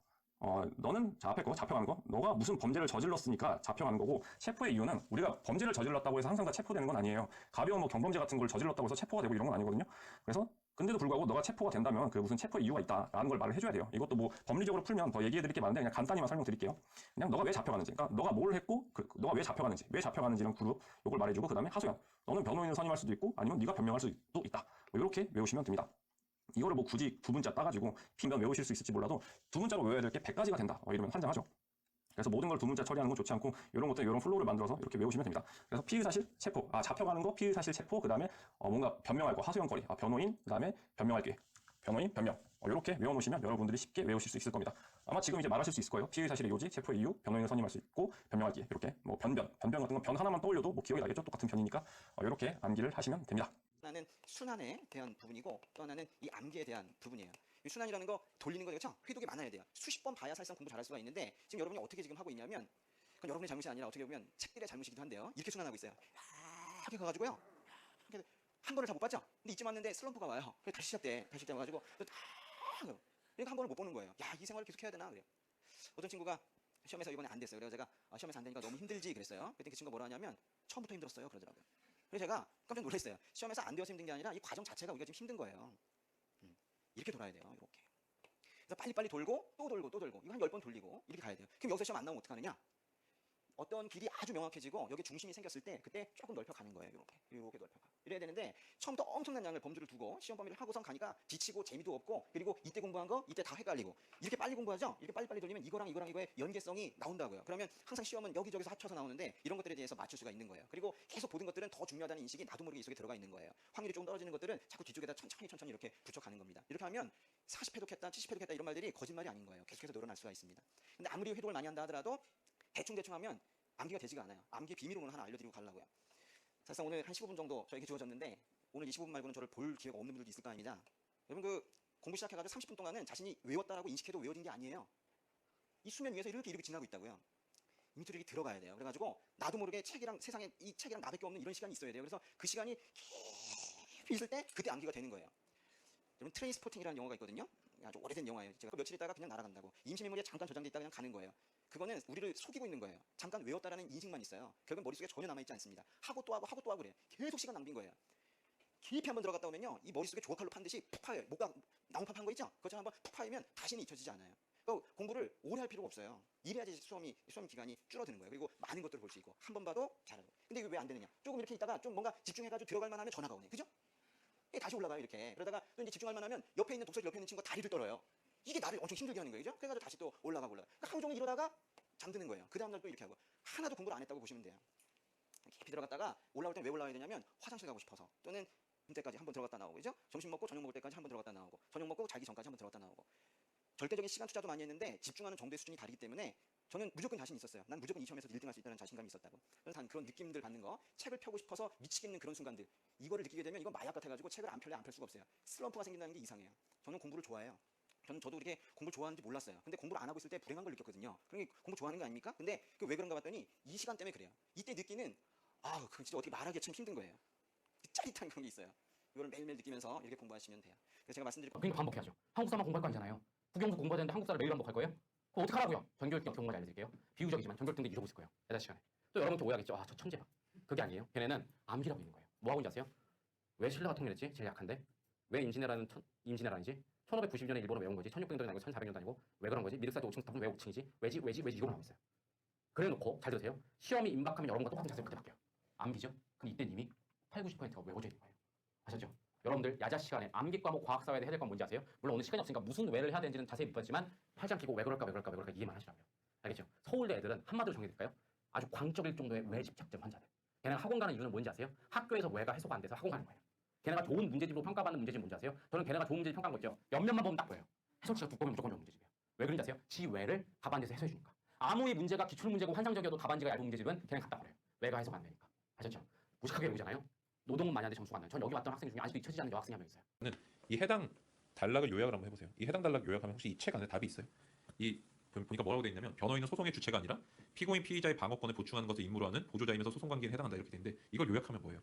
너는 자 앞에 거 잡혀가는 거 너가 무슨 범죄를 저질렀으니까 잡혀가는 거고 체포의 이유는 우리가 범죄를 저질렀다고 해서 항상 다 체포되는 건 아니에요. 가벼운 뭐 경범죄 같은 걸 저질렀다고 해서 체포가 되고 이런 건 아니거든요. 그래서 근데도 불구하고 너가 체포가 된다면 그 무슨 체포의 이유가 있다라는 걸 말을 해줘야 돼요. 이것도 뭐 법리적으로 풀면 더 얘기해드릴 게 많은데 그냥 간단히만 설명드릴게요. 그냥 너가 왜 잡혀가는지, 그러니까 너가 뭘 했고 너가 왜 잡혀가는지는 그룹 요걸 말해주고 그 다음에 하소연. 너는 변호인을 선임할 수도 있고 아니면 네가 변명할 수도 있다. 뭐 이렇게 외우시면 됩니다. 이거를 뭐 굳이 두 문자 따가지고 빈면 외우실 수 있을지 몰라도 두 문자로 외워야 될 게 100가지가 된다. 이러면 환장하죠. 그래서 모든 걸 두 문자 처리하는 건 좋지 않고 이런 것들 이런 플로우를 만들어서 이렇게 외우시면 됩니다. 그래서 피의사실 체포, 잡혀가는 거 피의사실 체포, 그 다음에 뭔가 변명할 거 하소연거리, 변호인, 그 다음에 변명할 기회, 변호인, 변명 이렇게 외워놓으시면 여러분들이 쉽게 외우실 수 있을 겁니다. 아마 지금 이제 말하실 수 있을 거예요. 피의사실의 요지, 체포의 이유, 변호인을 선임할 수 있고 변명할 기회 이렇게 뭐 변변 같은 건 변 하나만 떠올려도 뭐 기억이 나겠죠. 똑같은 변이니까 이렇게 암기를 하시면 됩니다. 하나는 순환에 대한 부분이고 또 하나는 이 암기에 대한 부분이에요. 이 순환이라는 거 돌리는 거 그렇죠? 회독이 많아야 돼요. 수십 번 봐야 사실상 공부 잘할 수가 있는데 지금 여러분이 어떻게 지금 하고 있냐면 그건 여러분의 잘못이 아니라 어떻게 보면 책들의 잘못이기도 한데요. 이렇게 순환하고 있어요. 이렇게 가가지고요. 한 번을 다 못 봤죠? 근데 이쯤 왔는데 슬럼프가 와요. 그래서 다시 시작돼. 와가지고 그러니까 한 번을 못 보는 거예요. 야, 이 생활을 계속 해야 되나 그래요. 어떤 친구가 시험에서 이번에 안 됐어요. 그래서 제가 시험에서 안 되니까 너무 힘들지 그랬어요. 그랬더니 그 친구가 뭐라 하냐면 처음부터 힘들었어요 그러더라고요. 그래서 제가 깜짝 놀랐어요. 시험에서 안 되어서 힘든 게 아니라 이 과정 자체가 우리가 지금 힘든 거예요. 이렇게 돌아야 돼요. 이렇게. 그래서 빨리빨리 돌고 또 돌고 또 돌고 이거 한 10번 돌리고 이렇게 가야 돼요. 그럼 여기서 시험 안 나오면 어떡하느냐? 어떤 길이 아주 명확해지고 여기 중심이 생겼을 때 그때 조금 넓혀가는 거예요. 이렇게 넓혀가. 이래야 되는데 처음부터 엄청난 양을 범주를 두고 시험 범위를 하고선 가니까 지치고 재미도 없고 그리고 이때 공부한 거 이때 다 헷갈리고 이렇게 빨리 공부하죠? 이렇게 빨리빨리 돌리면 이거랑 이거의 연계성이 나온다고요. 그러면 항상 시험은 여기저기서 합쳐서 나오는데 이런 것들에 대해서 맞출 수가 있는 거예요. 그리고 계속 보던 것들은 더 중요하다는 인식이 나도 모르게 이 속에 들어가 있는 거예요. 확률이 조금 떨어지는 것들은 자꾸 뒤쪽에다 천천히 이렇게 붙여가는 겁니다. 이렇게 하면 40회독 했다, 70회독 했다 이런 말들이 거짓말이 아닌 거예요. 계속해서 늘어날 수가 있습니다. 근데 아무리 회독을 많이 한다 하더라도 대충 하면 암기가 되지가 않아요. 암기 비밀 오늘 하나 알려드리고 가려고요. 사실상 오늘 한 15분 정도 저에게 주어졌는데 오늘 25분 말고는 저를 볼 기회가 없는 분들도 있을 거 아닙니다. 여러분 그 공부 시작해가지고 30분 동안은 자신이 외웠다라고 인식해도 외워진 게 아니에요. 이 수면 위에서 이렇게 지나고 있다고요. 이 밑으로 이렇게 들어가야 돼요. 그래가지고 나도 모르게 책이랑 세상에 이 책이랑 나밖에 없는 이런 시간이 있어야 돼요. 그래서 그 시간이 깊이 있을 때 그때 암기가 되는 거예요. 여러분 트레인스포팅이라는 영화가 있거든요. 아주 오래된 영화예요. 제가 며칠 있다가 그냥 날아간다고. 임시 메모리에 잠깐 저장돼 있다가 그냥 가는 거예요. 그거는 우리를 속이고 있는 거예요. 잠깐 외웠다라는 인식만 있어요. 결국은 머릿속에 전혀 남아있지 않습니다. 하고 또 하고 그래요. 계속 시간 낭비인 거예요. 깊이 한번 들어갔다 오면요. 이 머릿속에 조각칼로 판 듯이 푹 파여요. 목각 나무판 판 거 있죠? 그것처럼 한번 푹 파이면 다시는 잊혀지지 않아요. 그러니까 공부를 오래 할 필요가 없어요. 이래야지 수험 기간이 줄어드는 거예요. 그리고 많은 것들을 볼 수 있고 한 번 봐도 잘하고. 근데 이게 왜 안 되느냐? 조금 이렇게 있다가 좀 뭔가 집중해가지고 들어갈 만하면 전화가 오네. 그죠? 다시 올라가요 이렇게. 그러다가 또 이제 집중할 만하면 옆에 있는 독서실 옆에 있는 친구가 다리를 떨어요. 이게 나를 엄청 힘들게 하는 거예요. 그죠? 그래가지고 다시 또 올라가고. 그러니까 하루 종일 이러다가 잠드는 거예요. 그 다음날 또 이렇게 하고. 하나도 공부를 안 했다고 보시면 돼요. 깊이 들어갔다가 올라올 땐 왜 올라와야 되냐면 화장실 가고 싶어서 또는 때까지 한번 들어갔다 나오고 그죠? 점심 먹고 저녁 먹을 때까지 한번 들어갔다 나오고 저녁 먹고 자기 전까지 한번 들어갔다 나오고 절대적인 시간 투자도 많이 했는데 집중하는 정도의 수준이 다르기 때문에 저는 무조건 자신 있었어요. 난 무조건 이 시험에서 1등 할 수 있다는 자신감이 있었다고. 그래서 단 그런 느낌들 받는 거, 책을 펴고 싶어서 미치겠는 그런 순간들 이거를 느끼게 되면 이건 마약 같아가지고 책을 안 펼 수가 없어요. 슬럼프가 생긴다는 게 이상해요. 저는 공부를 좋아해요. 저도 이렇게 공부를 좋아하는지 몰랐어요. 근데 공부를 안 하고 있을 때 불행한 걸 느꼈거든요. 그러니까 공부 좋아하는 거 아닙니까? 근데 그 왜 그런가 봤더니 이 시간 때문에 그래요. 이때 느끼는 그 진짜 어떻게 말하기가 참 힘든 거예요. 짜릿한 그런 게 있어요. 이거를 매일매일 느끼면서 이렇게 공부하시면 돼요. 그래서 제가 말씀드릴 그러니까 반복해야죠. 한국사만 공부할 거 아니잖아요. 국영수 공부해야 되는데 한국사를 매일 반복할 거예요? 그거 어떻게 하라고요? 전교육 경험까지 알려드릴게요. 비유적이지만 전교육 등도 잊어보실 거예요. 대다 시간에. 또 여러분들 오해하겠죠. 저 천재 봐. 그게 아니에요. 걔네는 암기라고 있는 거예요. 뭐 하고 있는지 아세요? 왜 신라가 통일했지? 제일 약한데. 왜 임진왜란이지? 1592년에 일본어 외운 거지. 1600년도 아니고 1400년도 아니고 왜 그런 거지? 미륵사도 5층 탑은 왜 5층이지? 왜지 이거 나오고 있어요. 그래 놓고 잘 들으세요. 시험이 임박하면 여러분과 똑같은 자세로 그때 바뀌어요. 암기죠? 근데 이때 이미 80~90%가 외워져 있는 거예요. 아셨죠? 여러분들 야자 시간에 암기 과목 과학사회에 해야 될 건 뭔지 아세요? 물론 오늘 시간이 없으니까 무슨 왜를 해야 되는지는 자세히 못 봤지만 팔짱 끼고 왜 그럴까 이해만 하시라고요. 알겠죠? 서울대 애들은 한마디로 정리될까요? 아주 광적일 정도의 왜 집착증 환자들. 걔네가 학원 가는 이유는 뭔지 아세요? 학교에서 왜가 해소가 안 돼서 학원 가는 거예요. 걔네가 좋은 문제집으로 평가받는 문제집 뭔지 아세요? 저는 걔네가 좋은 문제집 평가한 거 있죠. 옆면만 보면 딱 보여요. 해설치가 두꺼우면 무조건 좋은 문제집이에요. 왜 그런지 아세요? 지 왜를 답안지에서 해소해 주니까. 아무리 문제가 기출 문제고 환상적이어도 답안지가 얇은 문제집은 걔네 갖다 버려요. 왜가 해소가 안 되니까. 아셨죠? 무식하게 외우잖아요. 노동은 많이 하는데 점수가 안 나요. 전 여기 왔던 학생 중에 아직도 잊혀지지 않는 여학생이 한 명 있어요. 이 해당 단락을 요약을 한번 해보세요. 이 해당 단락 요약하면 혹시 이 책 안에 답이 있어요? 이 보니까 뭐라고 돼 있냐면 변호인은 소송의 주체가 아니라 피고인 피의자의 방어권을 보충하는 것을 임무로 하는 보조자이면서 소송 관계에 해당한다 이렇게 돼 있는데 이걸 요약하면 뭐예요?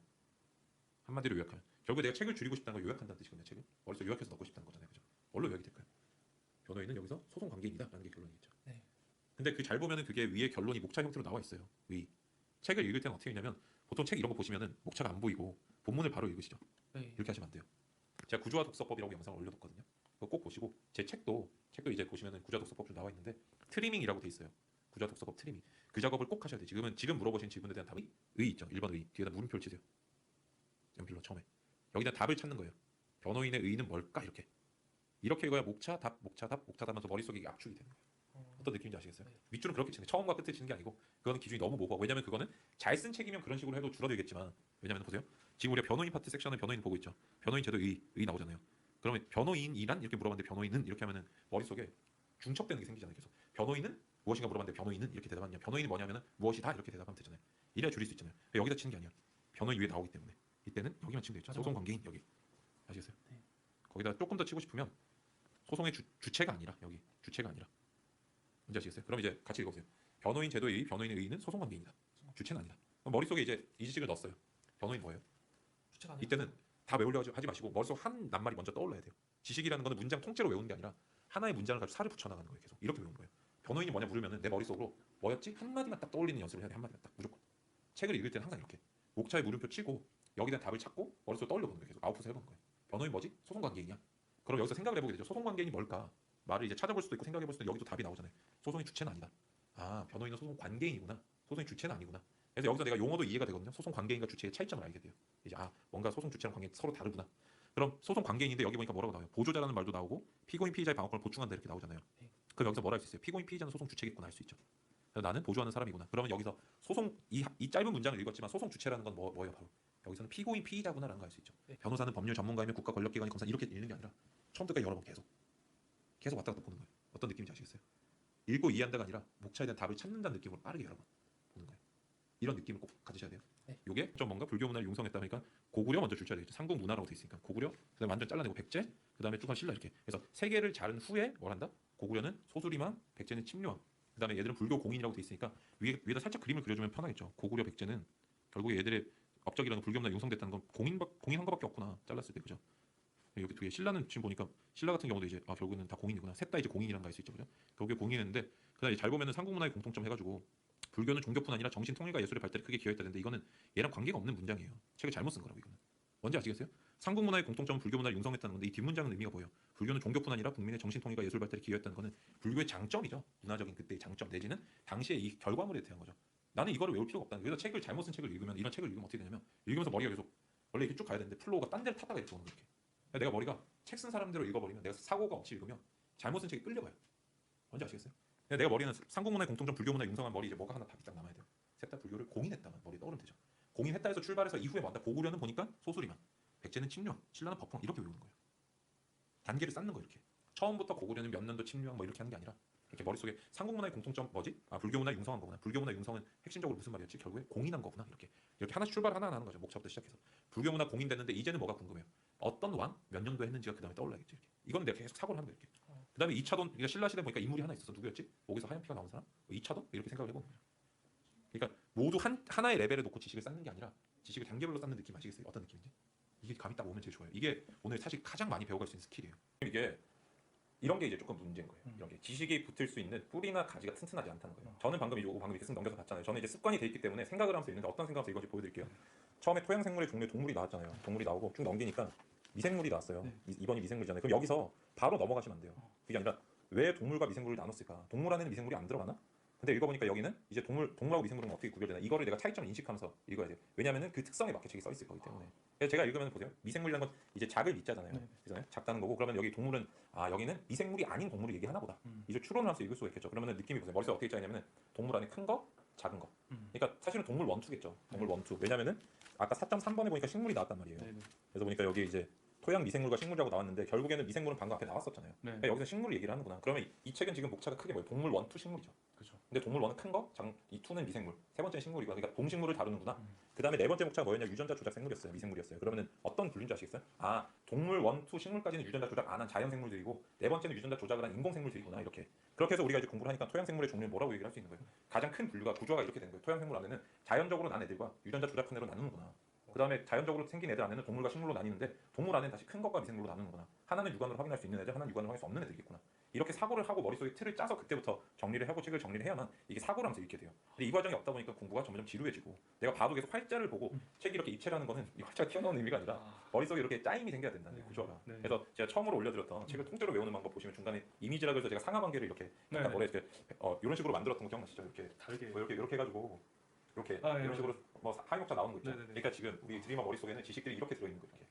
한마디로 요약하면 결국 내가 책을 줄이고 싶다는 걸 요약한다는 뜻이거든요. 책을 머릿속에 요약해서 넣고 싶다는 거잖아요. 그죠? 뭘로 요약이 될까요? 변호인은 여기서 소송 관계인이다라는 게 결론이겠죠. 네. 근데 그 잘 보면은 그게 위에 결론이 목차 형태로 나와 있어요. 책을 읽을 때는 어떻게 읽냐면 보통 책 이런 거 보시면은 목차가 안 보이고 본문을 바로 읽으시죠. 네. 이렇게 하시면 안 돼요. 제가 구조화 독서법이라고 영상을 올려뒀거든요. 그거 꼭 보시고 제 책도 이제 보시면은 구조화 독서법 좀 나와 있는데 트리밍이라고 돼 있어요. 구조화 독서법 트리밍. 그 작업을 꼭 하셔야 돼요. 지금 물어보신 질문에 대한 답이 의 있죠. 1번 의. 뒤에다 물음표를 치세요. 연필로 처음에. 여기다 답을 찾는 거예요. 변호인의 의는 뭘까 이렇게 읽어야 목차 답 하면서 머릿속에 압축이 되는 거예요. 어떤 느낌인지 아시겠어요? 네. 밑줄은 그렇게 치는 처음과 끝을 치는 게 아니고 그거는 기준이 너무 모호하고 왜냐면 그거는 잘 쓴 책이면 그런 식으로 해도 줄어들겠지만 왜냐면 보세요. 지금 우리가 변호인 파트 섹션은 변호인 보고 있죠. 변호인 제도 의 나오잖아요. 그러면 변호인이란 이렇게 물어봤는데 변호인은 이렇게 하면은 머릿속에 중첩되는 게 생기잖아요. 그래서 변호인은 무엇인가 물어봤는데 변호인은 이렇게 대답하냐 변호인이 뭐냐면은 무엇이다 이렇게 대답하면 되잖아요. 이래야 줄일 수 있잖아요. 여기다 치는 게 아니야. 변호인 위에 나오기 때문에 이때는 여기만 치면 되죠. 소송 관계인 여기 아시겠어요? 네. 거기다 조금 더 치고 싶으면 소송의 주체가 아니라 여기 주체가 아니라 뭔지 아시겠어요? 그럼 이제 같이 읽어보세요. 변호인 제도의 의, 변호인의 의는 소송 관계인이다. 주체는 아니다. 그럼 머릿속에 이제 이 지식을 넣었어요. 변호인 뭐예요? 주체가 아니라 이때는 다 외우려고 하지 마시고 머릿속 한 낱말이 먼저 떠올라야 돼요. 지식이라는 거는 문장 통째로 외우는 게 아니라 하나의 문장을 가지고 살을 붙여나가는 거예요. 계속 이렇게 외우는 거예요. 변호인이 뭐냐 물으면은 내 머릿속으로 뭐였지? 한마디만 딱 떠올리는 연습을 해야 돼. 한마디만 딱 무조건. 책을 읽을 때는 항상 이렇게 목차에 물음표 치고 여기다 답을 찾고 머릿속에 떠올려보는 거예요. 계속 아웃풋을 해보는 거예요. 변호인 뭐지? 소송관계인이야. 그럼 여기서 생각을 해보게 되죠. 소송관계인이 뭘까? 말을 이제 찾아볼 수도 있고 생각해볼 수도 있고 여기도 답이 나오잖아요. 소송의 주체는 아니다. 아 변호인은 소송관계인이구나. 소송의 주체는 아니구나. 그래서 여기서 내가 용어도 이해가 되거든요. 소송 관계인과 주체의 차이점을 알게 돼요. 이제 뭔가 소송 주체랑 관계 서로 다르구나. 그럼 소송 관계인인데 여기 보니까 뭐라고 나와요? 보조자라는 말도 나오고 피고인 피의자의 방어권을 보충한다 이렇게 나오잖아요. 그럼 여기서 뭐라 할 수 있어요? 피고인 피의자는 소송 주체겠구나 할 수 있죠. 그래서 나는 보조하는 사람이구나. 그러면 여기서 소송 이 짧은 문장을 읽었지만 소송 주체라는 건 뭐예요? 바로 여기서는 피고인 피의자구나라는 걸 알 수 있죠. 변호사는 법률 전문가이며 국가 권력기관이 검사 이렇게 읽는 게 아니라 처음부터 여러 번 계속 왔다 갔다 보는 거예요. 어떤 느낌인지 아시겠어요? 읽고 이해한다가 아니라 목차에 대한 답을 찾는다는 느낌으로 빠르게 여러 번 보는 거예요. 이런 느낌을 꼭 가지셔야 돼요. 요게 좀 뭔가 불교 문화를 융성했다 보니까 고구려 먼저 줄쳐야 되겠죠. 삼국 문화라고 돼 있으니까 고구려, 그다음에 완전 잘라내고 백제, 그다음에 쭉 한 신라 이렇게. 그래서 세 개를 자른 후에 뭘 한다? 고구려는 소수리망, 백제는 침략. 그다음에 얘들은 불교 공인이라고 돼 있으니까 위에다 살짝 그림을 그려주면 편하겠죠. 고구려, 백제는 결국에 얘들의 업적이라는 불교 문화 융성됐다는 건 공인한 거밖에 없구나. 잘랐을 때 그죠? 여기 뒤에 신라는 지금 보니까 신라 같은 경우도 이제 결국에는 다 공인이구나. 셋 다 이제 공인이란 거 알 수 있죠, 그죠? 결국에 공인했는데 그다음에 잘 보면은 삼국 문화의 공통점 해가지고 불교는 종교뿐 아니라 정신 통일과 예술의 발달에 크게 기여했다는데 이거는 얘랑 관계가 없는 문장이에요. 책을 잘못 쓴 거라고 이거는. 뭔지 아시겠어요? 삼국 문화의 공통점은 불교 문화를 융성했다는 건데 이 뒷문장은 의미가 뭐예요? 불교는 종교뿐 아니라 국민의 정신 통일과 예술 발달에 기여했다는 거는 불교의 장점이죠. 문화적인 그때의 장점 내지는 당시의 이 결과물에 대한 거죠. 나는 이거를 외울 필요가 없다는 거예요. 그래서 책을 잘못 쓴 책을 읽으면 이런 책을 읽으면 어떻게 되냐면 읽으면서 머리가 계속 원래 이렇게 쭉 가야 되는데 플로우가 딴 데를 탔다가 이렇게 오는 거예요. 이렇게. 내가 머리가 책 쓴 사람대로 읽어버리면 내가 사고가 없이 읽으면 잘못 쓴 책이 끌려가요. 뭔지 아시겠어요? 내가 머리는 삼국 문화의 공통점 불교 문화 융성한 머리 이제 뭐가 하나 답이 딱 남아야 돼요. 셋 다 불교를 공인했다만 머리에 떠오르면 되죠. 공인했다 해서 출발해서 이후에 뭐한다? 고구려는 보니까 소수리만, 백제는 침략, 신라는 법흥 이렇게 외우는 거예요. 단계를 쌓는 거 이렇게. 처음부터 고구려는 몇 년도 침략 뭐 이렇게 하는 게 아니라 이렇게 머릿속에 삼국 문화의 공통점 뭐지? 불교 문화 융성한 거구나. 불교 문화 융성은 핵심적으로 무슨 말이었지? 결국에 공인한 거구나. 이렇게 하나씩 출발 하나 하는 거죠. 목차부터 시작해서. 불교 문화 공인됐는데 이제는 뭐가 궁금해요? 어떤 왕 몇 년도 했는지가 그 다음에 떠올라야겠지. 이렇게. 이건 내가 계속 사고를 하는 거야. 이렇게. 그 다음에 2차돈, 그러니까 신라 시대 보니까 인물이 하나 있었어. 누구였지? 목에서 하얀 피가 나온 사람? 2차돈? 이렇게 생각을 해보는 거죠. 그러니까 모두 하나의 레벨에 놓고 지식을 쌓는 게 아니라 지식을 단계별로 쌓는 느낌 아시겠어요? 어떤 느낌인지? 이게 감이 딱 오면 제일 좋아요. 이게 오늘 사실 가장 많이 배워갈 수 있는 스킬이에요. 이게 이런 게 이제 조금 문제인 거예요. 이런 게 지식이 붙을 수 있는 뿌리나 가지가 튼튼하지 않다는 거예요. 저는 방금 이렇게 쓱 넘겨서 봤잖아요. 저는 이제 습관이 돼 있기 때문에 생각을 하면서 읽는데 어떤 생각을 하면서 이것을 보여드릴게요. 처음에 토양 생물의 종류에 동물이 나왔잖아요. 동물이 나오고 쭉 넘기니까 미생물이 나왔어요. 이번이 미생물이잖아요. 그럼 여기서 바로 넘어가시면 안 돼요. 그게 아니라 왜 동물과 미생물을 나눴을까? 동물 안에는 미생물이 안 들어가나? 근데 읽어보니까 여기는 이제 동물하고 미생물은 어떻게 구별되나? 이거를 내가 차이점을 인식하면서 읽어야 돼요. 왜냐면은 그 특성에 맞게 책이 써 있을 거기 때문에. 그래서 제가 읽으면 보세요. 미생물이라는 건 이제 작을 미자잖아요. 그래서 작다는 거고 그러면 여기 동물은 여기는 미생물이 아닌 동물을 얘기하나 보다. 이제 추론을 하면서 읽을 수가 있겠죠. 그러면은 느낌이 보세요. 머릿속에 어떻게 짜냐면은 동물 안에 큰 거, 작은 거. 그러니까 사실은 동물 원투겠죠. 동물 원투. 왜냐면은 아까 4.3번에 보니까 식물이 나왔단 말이에요. 그래서 보니까 여기 이제 토양 미생물과 식물이라고 나왔는데 결국에는 미생물은 방금 앞에 나왔었잖아요. 그러니까 여기서 식물 얘기를 하는구나. 그러면 이 책은 지금 목차가 크게 뭐예요? 동물 원투 식물이죠. 그렇죠. 근데 동물 원은 큰 거, 이 투는 미생물, 세 번째는 식물이고, 그러니까 동식물을 다루는구나. 그 다음에 네 번째 목차가 뭐였냐? 유전자 조작 생물이었어요. 미생물이었어요. 그러면은 어떤 분류인지 아시겠어요? 동물 원, 투, 식물까지는 유전자 조작 안 한 자연 생물들이고 네 번째는 유전자 조작을 한 인공 생물들이구나. 이렇게. 그렇게 해서 우리가 이제 공부를 하니까 토양 생물의 종류는 뭐라고 얘기를 할 수 있는 거예요? 가장 큰 분류가 구조가 이렇게 되는 거예요. 토양 생물 안에는 자연적으로 난 애들과 유전자 조작한 애로 나누는구나. 그 다음에 자연적으로 생긴 애들 안에는 동물과 식물로 나뉘는데 동물 안에는 다시 큰 것과 미생물로 나누는구나. 하나는 육안으로 확인할 수 있는 애들, 하나는 육안으로 확인할 수 없는 애들이겠구나. 이렇게 사고를 하고 머릿속에 틀을 짜서 그때부터 정리를 하고 책을 정리를 해야만 이게 사고를 하면서 읽게 돼요. 근데 이 과정이 없다 보니까 공부가 점점 지루해지고 내가 봐도 계속 활자를 보고 책이 이렇게 입체라는 거는 이 활자가 튀어나오는 의미가 아니라 머릿속에 이렇게 짜임이 생겨야 된다는 거예요. 구조가. 그래서 제가 처음으로 올려드렸던 책을 통째로 외우는 방법 보시면 중간에 이미지라 그래서 제가 상하관계를 이렇게 약간 이렇게 이런 식으로 만들었던 거 기억나시죠? 이렇게 다르게 이렇게 해가지고 이렇게 이런 식으로 뭐 하위목자 나오는 거 있죠. 그러니까 지금 우리 드리머 머릿속에는 지식들이 이렇게 들어있는 거예요. 이렇게.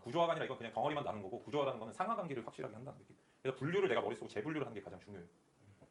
구조화가 아니라 이건 그냥 덩어리만 나눈 거고 구조화라는 거는 상하관계를 확실하게 한다는 느낌. 그래서 분류를 내가 머릿속으로 재분류를 하는 게 가장 중요해요.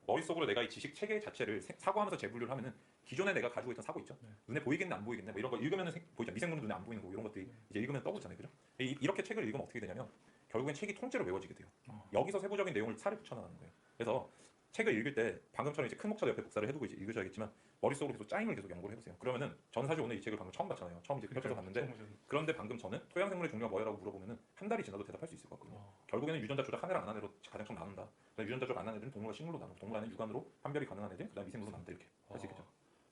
머릿속으로 내가 이 지식 체계 자체를 사고하면서 재분류를 하면은 기존에 내가 가지고 있던 사고 있죠. 눈에 보이겠네 안 보이겠네 뭐 이런 거 읽으면은 보이죠. 미생물은 눈에 안 보이는 거 이런 것들이 이제 읽으면 떠오르잖아요. 그죠? 이렇게 책을 읽으면 어떻게 되냐면 결국엔 책이 통째로 외워지게 돼요. 여기서 세부적인 내용을 살에 붙여나가는 거예요. 그래서 책을 읽을 때 방금처럼 이제 큰 목차 옆에 복사를 해두고 이제 읽으셔야겠지만 머릿속으로 계속 짜임을 계속 연구를 해보세요. 그러면은 저는 사실 오늘 이 책을 방금 처음 봤잖아요. 처음 이제 펼쳐서 봤는데 그런데 방금 저는 토양 생물의 종류가 뭐야라고 물어보면은 한 달이 지나도 대답할 수 있을 것 같거든요. 결국에는 유전자 조작 한 애랑 안 한 애로 가장 처음 나눈다. 유전자 조작 안 한 애들은 동물과 식물로 나누고 동물 안에 육안으로 판별이 가능한 애들, 그다음 미생물로 나눈다 이렇게 할 수 있겠죠.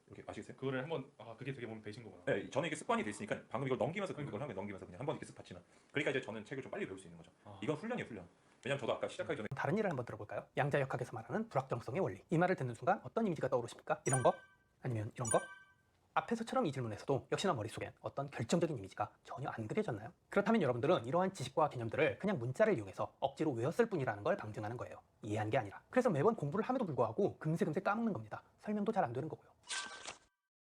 이렇게 아시겠어요? 그거를 한번 그게 되게 몸에 배신 거구나. 네, 저는 이게 습관이 돼 있으니까 방금 이걸 넘기면서 그걸 하면 넘기면서 그냥 한번 이렇게 쓱 봤지만 그러니까 이제 저는 책을 좀 빨리 배울 수 있는 거죠. 이건 훈련이에요, 훈련. 왜냐면 저도 아까 시작하기 전에 다른 예를 한번 들어볼까요? 양자역학에서 말하는 불확정성의 원리. 이 말을 듣는 순간 어떤 이미지가 떠오르십니까? 이런 거? 아니면 이런 거? 앞에서처럼 이 질문에서도 역시나 머릿속엔 어떤 결정적인 이미지가 전혀 안 그려졌나요? 그렇다면 여러분들은 이러한 지식과 개념들을 그냥 문자를 이용해서 억지로 외웠을 뿐이라는 걸 방증하는 거예요. 이해한 게 아니라. 그래서 매번 공부를 함에도 불구하고 금세 까먹는 겁니다. 설명도 잘 안 되는 거고요.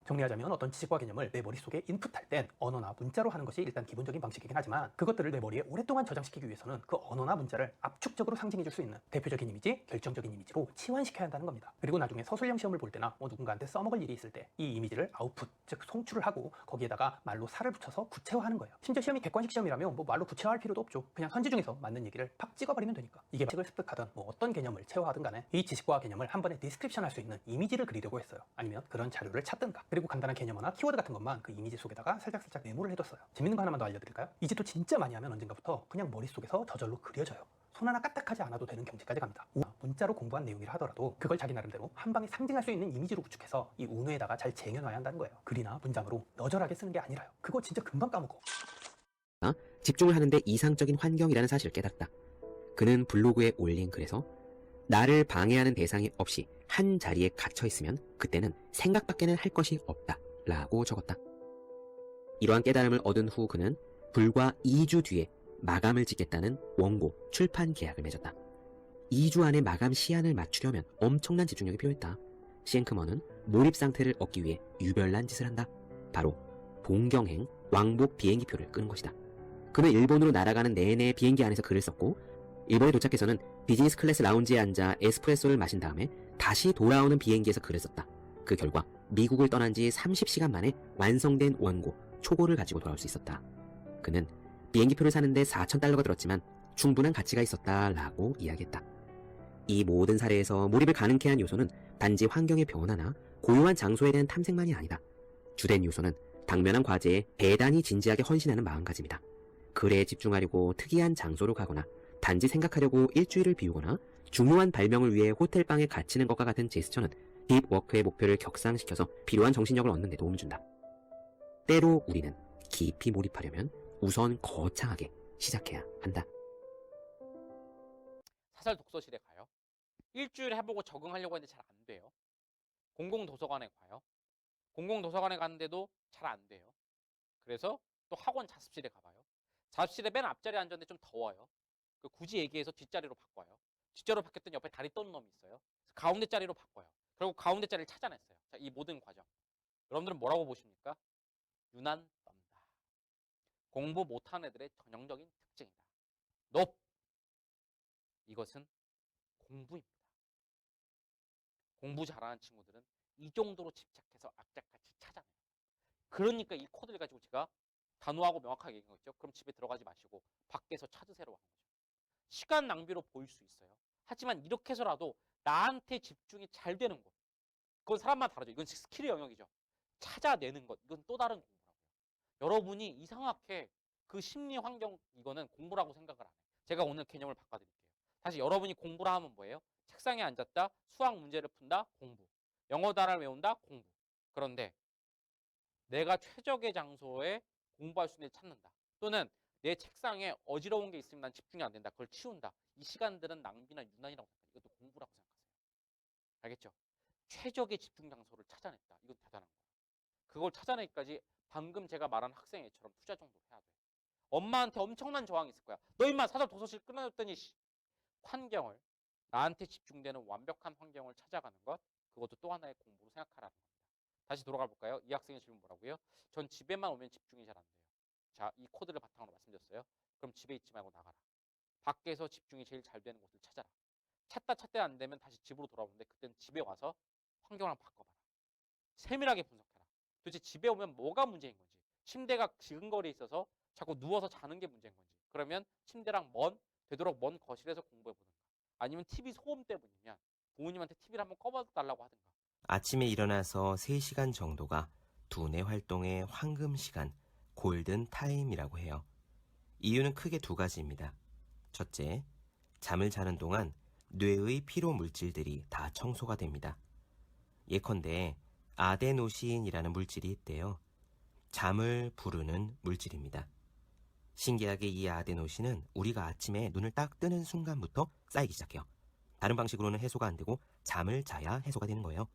정리하자면 어떤 지식과 개념을 내 머릿속에 인풋할 땐 언어나 문자로 하는 것이 일단 기본적인 방식이긴 하지만 그것들을 내 머리에 오랫동안 저장시키기 위해서는 그 언어나 문자를 압축적으로 상징해 줄 수 있는 대표적인 이미지, 결정적인 이미지로 치환시켜야 한다는 겁니다. 그리고 나중에 서술형 시험을 볼 때나 누군가한테 써먹을 일이 있을 때 이 이미지를 아웃풋, 즉 송출을 하고 거기에다가 말로 살을 붙여서 구체화하는 거예요. 심지어 시험이 객관식 시험이라면 말로 구체화할 필요도 없죠. 그냥 현지 중에서 맞는 얘기를 팍 찍어버리면 되니까. 이게 식을 습득하든 어떤 개념을 체화하든 간에 이 지식과 개념을 한 번에 디스크립션 할 수 있는 이미지를 그리려고 했어요. 아니면 그런 자료를 찾든가. 그리고 간단한 개념어나 키워드 같은 것만 그 이미지 속에다가 살짝살짝 메모를 해뒀어요. 재밌는 거 하나만 더 알려드릴까요? 이 짓도 진짜 많이 하면 언젠가부터 그냥 머릿속에서 저절로 그려져요. 손 하나 까딱하지 않아도 되는 경지까지 갑니다. 문자로 공부한 내용이라 하더라도 그걸 자기 나름대로 한 방에 상징할 수 있는 이미지로 구축해서 이 운우에다가 잘 쟁여놔야 한다는 거예요. 글이나 문장으로 너절하게 쓰는 게 아니라요. 그거 진짜 금방 까먹어. 집중을 하는데 이상적인 환경이라는 사실을 깨닫다. 그는 블로그에 올린 글에서 나를 방해하는 대상이 없이 한 자리에 갇혀 있으면 그때는 생각밖에는 할 것이 없다 라고 적었다. 이러한 깨달음을 얻은 후 그는 불과 2주 뒤에 마감을 짓겠다는 원고 출판 계약을 맺었다. 2주 안에 마감 시한을 맞추려면 엄청난 집중력이 필요했다. 시앵크먼은 몰입 상태를 얻기 위해 유별난 짓을 한다. 바로 동경행 왕복 비행기표를 끄는 것이다. 그는 일본으로 날아가는 내내 비행기 안에서 글을 썼고 일본에 도착해서는 비즈니스 클래스 라운지에 앉아 에스프레소를 마신 다음에 다시 돌아오는 비행기에서 글을 썼다. 그 결과 미국을 떠난 지 30시간 만에 완성된 원고 초고를 가지고 돌아올 수 있었다. 그는 비행기표를 사는데 $4,000가 들었지만 충분한 가치가 있었다라고 이야기했다. 이 모든 사례에서 몰입을 가능케 한 요소는 단지 환경의 변화나 고요한 장소에 대한 탐색만이 아니다. 주된 요소는 당면한 과제에 대단히 진지하게 헌신하는 마음가짐이다. 글에 집중하려고 특이한 장소로 가거나 단지 생각하려고 일주일을 비우거나 중요한 발명을 위해 호텔방에 갇히는 것과 같은 제스처는 딥워크의 목표를 격상시켜서 필요한 정신력을 얻는 데 도움을 준다. 때로 우리는 깊이 몰입하려면 우선 거창하게 시작해야 한다. 사설 독서실에 가요. 일주일에 해보고 적응하려고 했는데 잘 안 돼요. 공공도서관에 가요. 공공도서관에 갔는데도 잘 안 돼요. 그래서 또 학원 자습실에 가봐요. 자습실에 맨 앞자리에 앉았는데 좀 더워요. 굳이 얘기해서 뒷자리로 바꿔요. 뒷자리로 바뀌었더니 옆에 다리 떠는 놈이 있어요. 가운데 자리로 바꿔요. 결국 가운데 자리를 찾아냈어요. 자, 이 모든 과정. 여러분들은 뭐라고 보십니까? 유난 떤다. 공부 못하는 애들의 전형적인 특징이다. 높. 이것은 공부입니다. 공부 잘하는 친구들은 이 정도로 집착해서 악착같이 찾아내요. 그러니까 이 코드를 가지고 제가 단호하고 명확하게 얘기한 거 있죠. 그럼 집에 들어가지 마시고 밖에서 찾으세요 한 거죠. 시간 낭비로 보일 수 있어요. 하지만 이렇게 해서라도 나한테 집중이 잘 되는 곳. 그건 사람마다 다르죠. 이건 스킬의 영역이죠. 찾아내는 것. 이건 또 다른 공부라고요. 여러분이 이상하게 그 심리 환경 이거는 공부라고 생각을 안 해요. 제가 오늘 개념을 바꿔드릴게요. 다시 여러분이 공부를 하면 뭐예요? 책상에 앉았다. 수학 문제를 푼다. 공부. 영어 단어를 외운다. 공부. 그런데 내가 최적의 장소에 공부할 수 있는 데 찾는다. 또는 내 책상에 어지러운 게 있으면 난 집중이 안 된다. 그걸 치운다. 이 시간들은 낭비나 유난이라고 생각해요. 이것도 공부라고 생각하세요. 알겠죠? 최적의 집중 장소를 찾아냈다. 이건 대단한 거예요. 그걸 찾아내기까지 방금 제가 말한 학생애처럼 투자 정도를 해야 돼. 엄마한테 엄청난 저항이 있을 거야. 너 임마 사설 도서실 끊어줬더니 환경을 나한테 집중되는 완벽한 환경을 찾아가는 것, 그것도 또 하나의 공부로 생각하라는 겁니다. 다시 돌아가 볼까요? 이 학생의 질문 뭐라고요? 전 집에만 오면 집중이 잘 안 돼요. 자, 이 코드를 바탕으로 말씀드렸어요. 그럼 집에 있지 말고 나가라. 밖에서 집중이 제일 잘 되는 곳을 찾아라. 찾다 안 되면 다시 집으로 돌아오는데 그때는 집에 와서 환경을 한번 바꿔봐라. 세밀하게 분석해라. 도대체 집에 오면 뭐가 문제인 건지. 침대가 지근거리에 있어서 자꾸 누워서 자는 게 문제인 건지. 그러면 침대랑 되도록 먼 거실에서 공부해보든가. 아니면 TV 소음 때문이면 부모님한테 TV를 한번 꺼봐달라고 하든가. 아침에 일어나서 3시간 정도가 두뇌 활동의 황금 시간, 골든 타임이라고 해요. 이유는 크게 두 가지입니다. 첫째, 잠을 자는 동안 뇌의 피로 물질들이 다 청소가 됩니다. 예컨대 아데노신이라는 물질이 있대요. 잠을 부르는 물질입니다. 신기하게 이 아데노신은 우리가 아침에 눈을 딱 뜨는 순간부터 쌓이기 시작해요. 다른 방식으로는 해소가 안 되고 잠을 자야 해소가 되는 거예요.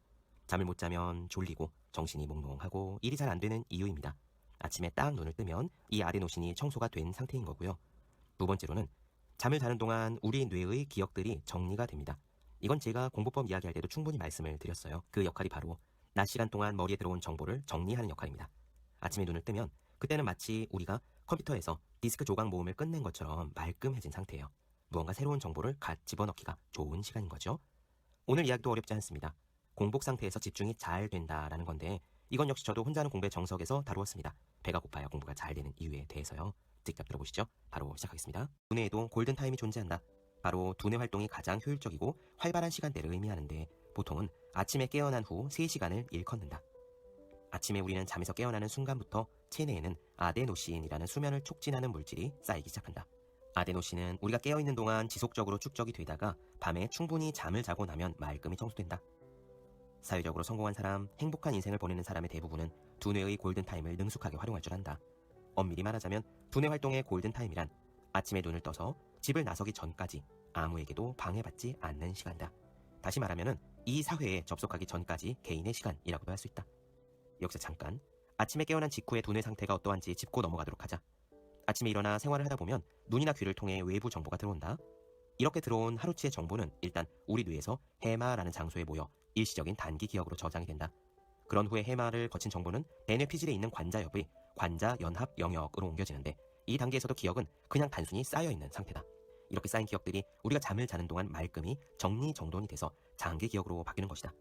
잠을 못 자면 졸리고 정신이 몽롱하고 일이 잘 안 되는 이유입니다. 아침에 딱 눈을 뜨면 이 아데노신이 청소가 된 상태인 거고요. 두 번째로는 잠을 자는 동안 우리 뇌의 기억들이 정리가 됩니다. 이건 제가 공부법 이야기할 때도 충분히 말씀을 드렸어요. 그 역할이 바로 낮 시간 동안 머리에 들어온 정보를 정리하는 역할입니다. 아침에 눈을 뜨면 그때는 마치 우리가 컴퓨터에서 디스크 조각 모음을 끝낸 것처럼 말끔해진 상태예요. 무언가 새로운 정보를 갓 집어넣기가 좋은 시간인 거죠. 오늘 이야기도 어렵지 않습니다. 공복 상태에서 집중이 잘 된다라는 건데 이건 역시 저도 혼자 하는 공부의 정석에서 다루었습니다. 배가 고파야 공부가 잘 되는 이유에 대해서요. 직접 들어보시죠. 바로 시작하겠습니다. 두뇌에도 골든타임이 존재한다. 바로 두뇌 활동이 가장 효율적이고 활발한 시간대를 의미하는데 보통은 아침에 깨어난 후 3시간을 일컫는다. 아침에 우리는 잠에서 깨어나는 순간부터 체내에는 아데노신이라는 수면을 촉진하는 물질이 쌓이기 시작한다. 아데노신은 우리가 깨어있는 동안 지속적으로 축적이 되다가 밤에 충분히 잠을 자고 나면 말끔히 청소된다. 사회적으로 성공한 사람, 행복한 인생을 보내는 사람의 대부분은 두뇌의 골든타임을 능숙하게 활용할 줄 안다. 엄밀히 말하자면 두뇌 활동의 골든타임이란 아침에 눈을 떠서 집을 나서기 전까지 아무에게도 방해받지 않는 시간이다. 다시 말하면 이 사회에 접속하기 전까지 개인의 시간이라고도 할 수 있다. 여기서 잠깐 아침에 깨어난 직후의 두뇌 상태가 어떠한지 짚고 넘어가도록 하자. 아침에 일어나 생활을 하다 보면 눈이나 귀를 통해 외부 정보가 들어온다. 이렇게 들어온 하루치의 정보는 일단 우리 뇌에서 해마라는 장소에 모여 일시적인 단기 기억으로 저장이 된다. 그런 후에 해마를 거친 정보는 대뇌 피질에 있는 관자엽의 관자 연합 영역으로 옮겨지는데 이 단계에서도 기억은 그냥 단순히 쌓여있는 상태다. 이렇게 쌓인 기억들이 우리가 잠을 자는 동안 말끔히 정리정돈이 돼서 장기 기억으로 바뀌는 것이다.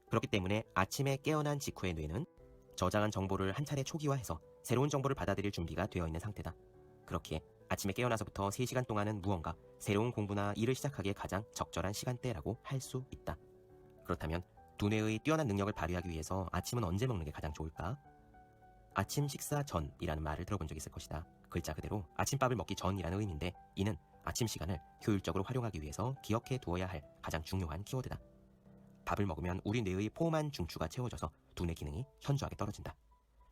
그렇기 때문에 아침에 깨어난 직후의 뇌는 저장한 정보를 한 차례 초기화해서 새로운 정보를 받아들일 준비가 되어 있는 상태다. 그렇기에 아침에 깨어나서부터 3시간 동안은 무언가 새로운 공부나 일을 시작하기에 가장 적절한 시간대라고 할 수 있다. 그렇다면 두뇌의 뛰어난 능력을 발휘하기 위해서 아침은 언제 먹는 게 가장 좋을까? 아침 식사 전이라는 말을 들어본 적 있을 것이다. 글자 그대로 아침밥을 먹기 전이라는 의미인데 이는 아침 시간을 효율적으로 활용하기 위해서 기억해 두어야 할 가장 중요한 키워드다. 밥을 먹으면 우리 뇌의 포만 중추가 채워져서 두뇌 기능이 현저하게 떨어진다.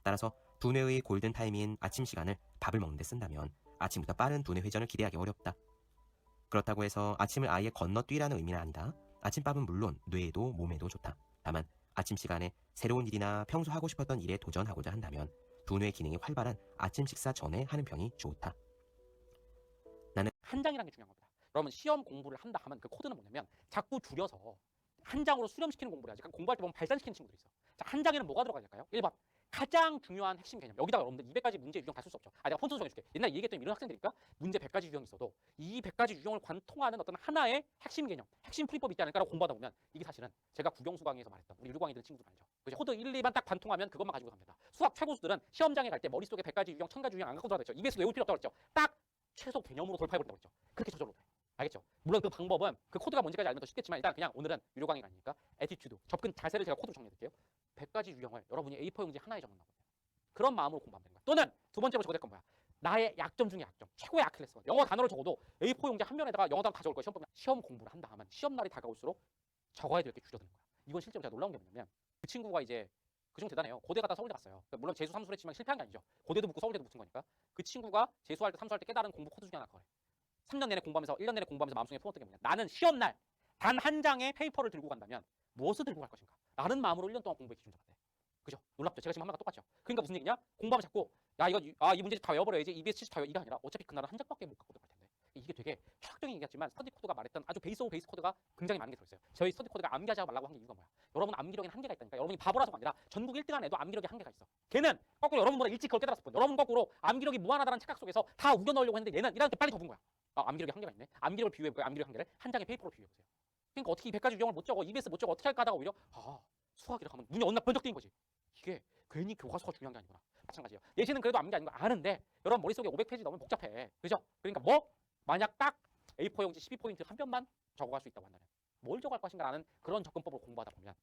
따라서 두뇌의 골든타임인 아침 시간을 밥을 먹는 데 쓴다면 아침부터 빠른 두뇌 회전을 기대하기 어렵다. 그렇다고 해서 아침을 아예 건너뛰라는 의미는 아니다. 아침밥은 물론 뇌에도 몸에도 좋다. 다만 아침 시간에 새로운 일이나 평소 하고 싶었던 일에 도전하고자 한다면 두뇌 기능이 활발한 아침 식사 전에 하는 편이 좋다. 나는 한 장이라는 게 중요한 겁니다. 여러분 시험 공부를 한다 하면 그 코드는 뭐냐면 자꾸 줄여서 한 장으로 수렴시키는 공부를 하지. 공부할 때 보면 발산시키는 친구들이 있어. 자, 한 장에는 뭐가 들어가야 될까요? 1번 가장 중요한 핵심 개념. 여기다가 여러분들 200가지 문제 유형 다 쓸 수 없죠. 내가 폰트 정해줄게. 옛날에 얘기했던 이런 학생들이니까 문제 100가지 유형이 있어도 이 100가지 유형을 관통하는 어떤 하나의 핵심 개념, 핵심 풀이법이 있지 않을까라고 공부하다 보면 이게 사실은 제가 국영수 강의에서 말했던 우리 유광이 들 친구들 알죠? 그죠? 코드 1, 2만 딱 관통하면 그것만 가지고 갑니다. 수학 최고수들은 시험장에 갈 때 머릿속에 100가지 유형, 1000가지 유형 안 갖고 들어가죠. 입에서 외울 필요 없다고 그랬죠. 딱 최소 개념으로 돌파해버린다고 그랬죠. 그렇게 저절로 돼. 알겠죠? 물론 그 방법은 그 코드가 뭔지까지 알면 더 쉽겠지만 일단 그냥 오늘은 유료 강의가 아니니까 애티튜드, 접근 자세를 제가 코드로 정리해드릴게요. 100가지 유형을 여러분이 A4 용지 하나에 적는다고. 그런 마음으로 공부하면 되는 거야. 또는 두 번째로 적어야 될 건 뭐야? 나의 약점 중에 약점, 최고의 아킬레스건. 영어 단어를 적어도 A4 용지 한 면에다가 영어 단어 다 적을 거야. 시험 보면 시험 공부를 한다 하면 시험 날이 다가올수록 적어야 될 게 줄어드는 거야. 이건 실제로 제가 놀라운 게 뭐냐면 그 친구가 이제 그중 대단해요. 고대 갔다 서울대 갔어요. 물론 재수 삼수를 했지만 실패한 게 아니죠. 고대도 붙고 서울대도 붙은 거니까. 그 친구가 재수할 때 삼수할 때 깨달은 공부 코드 중에 하나가 그래. 3년 내내 공부하면서 1년 내내 공부하면서 마음속에 품었던 게 뭐냐? 나는 시험 날 단 한 장의 페이퍼를 들고 간다면 무엇을 들고 갈 것인가? 라는 마음으로 1년 동안 공부의 기준 잡았대. 그죠? 놀랍죠? 제가 지금 한 말과 똑같죠? 그러니까 무슨 얘기냐? 공부하면 자꾸 야 이거 이 문제 다 외워버려야지 EBS 70 다 외워. 이게 아니라 어차피 그날은 한 장밖에 못 갖고 들어갈 텐데. 이게 되게 철학적인 얘기였지만 스터디 코드가 말했던 아주 베이스 오브 베이스 코드가 굉장히 많은 게 들어있어요. 저희 스터디 코드가 암기하지 말라고 한 게 이유가 뭐야? 여러분 암기력에는 한계가 있다니까. 여러분이 바보라서가 아니라 전국 1등한 애도 암기력에 한계가 있어. 걔는 거꾸로 여러분보다 일찍 그걸 깨달았을 뿐. 여러분 거꾸로 암기력이 무한하다는 착각 속에서 다 우겨 넣으려고 했는데 얘는 일할 때 빨리 접은 거야. 암기력에 한계가 있네. 암기력을 비유해볼까요? 암기력 한계를 한 장의 페이퍼로 비유해보세요. 그러니까 어떻게 이 100가지 유형을 못 적어, EBS 못 적어, 어떻게 할까 하다가 오히려 수학이라 하면 눈이 어느 날 번쩍 뜨인 거지. 이게 괜히 교과서가 중요한 게 아니구나. 마찬가지예요. 예시는 그래도 암기 아닌 거 아는데 여러분 머릿속에 500페이지 너무 복잡해. 그죠? 그러니까 만약 딱 A4 용지 12포인트 한 편만 적어갈 수 있다고 한다면 뭘 적어갈 것인가라는 그런 접근법을 공부하다 보면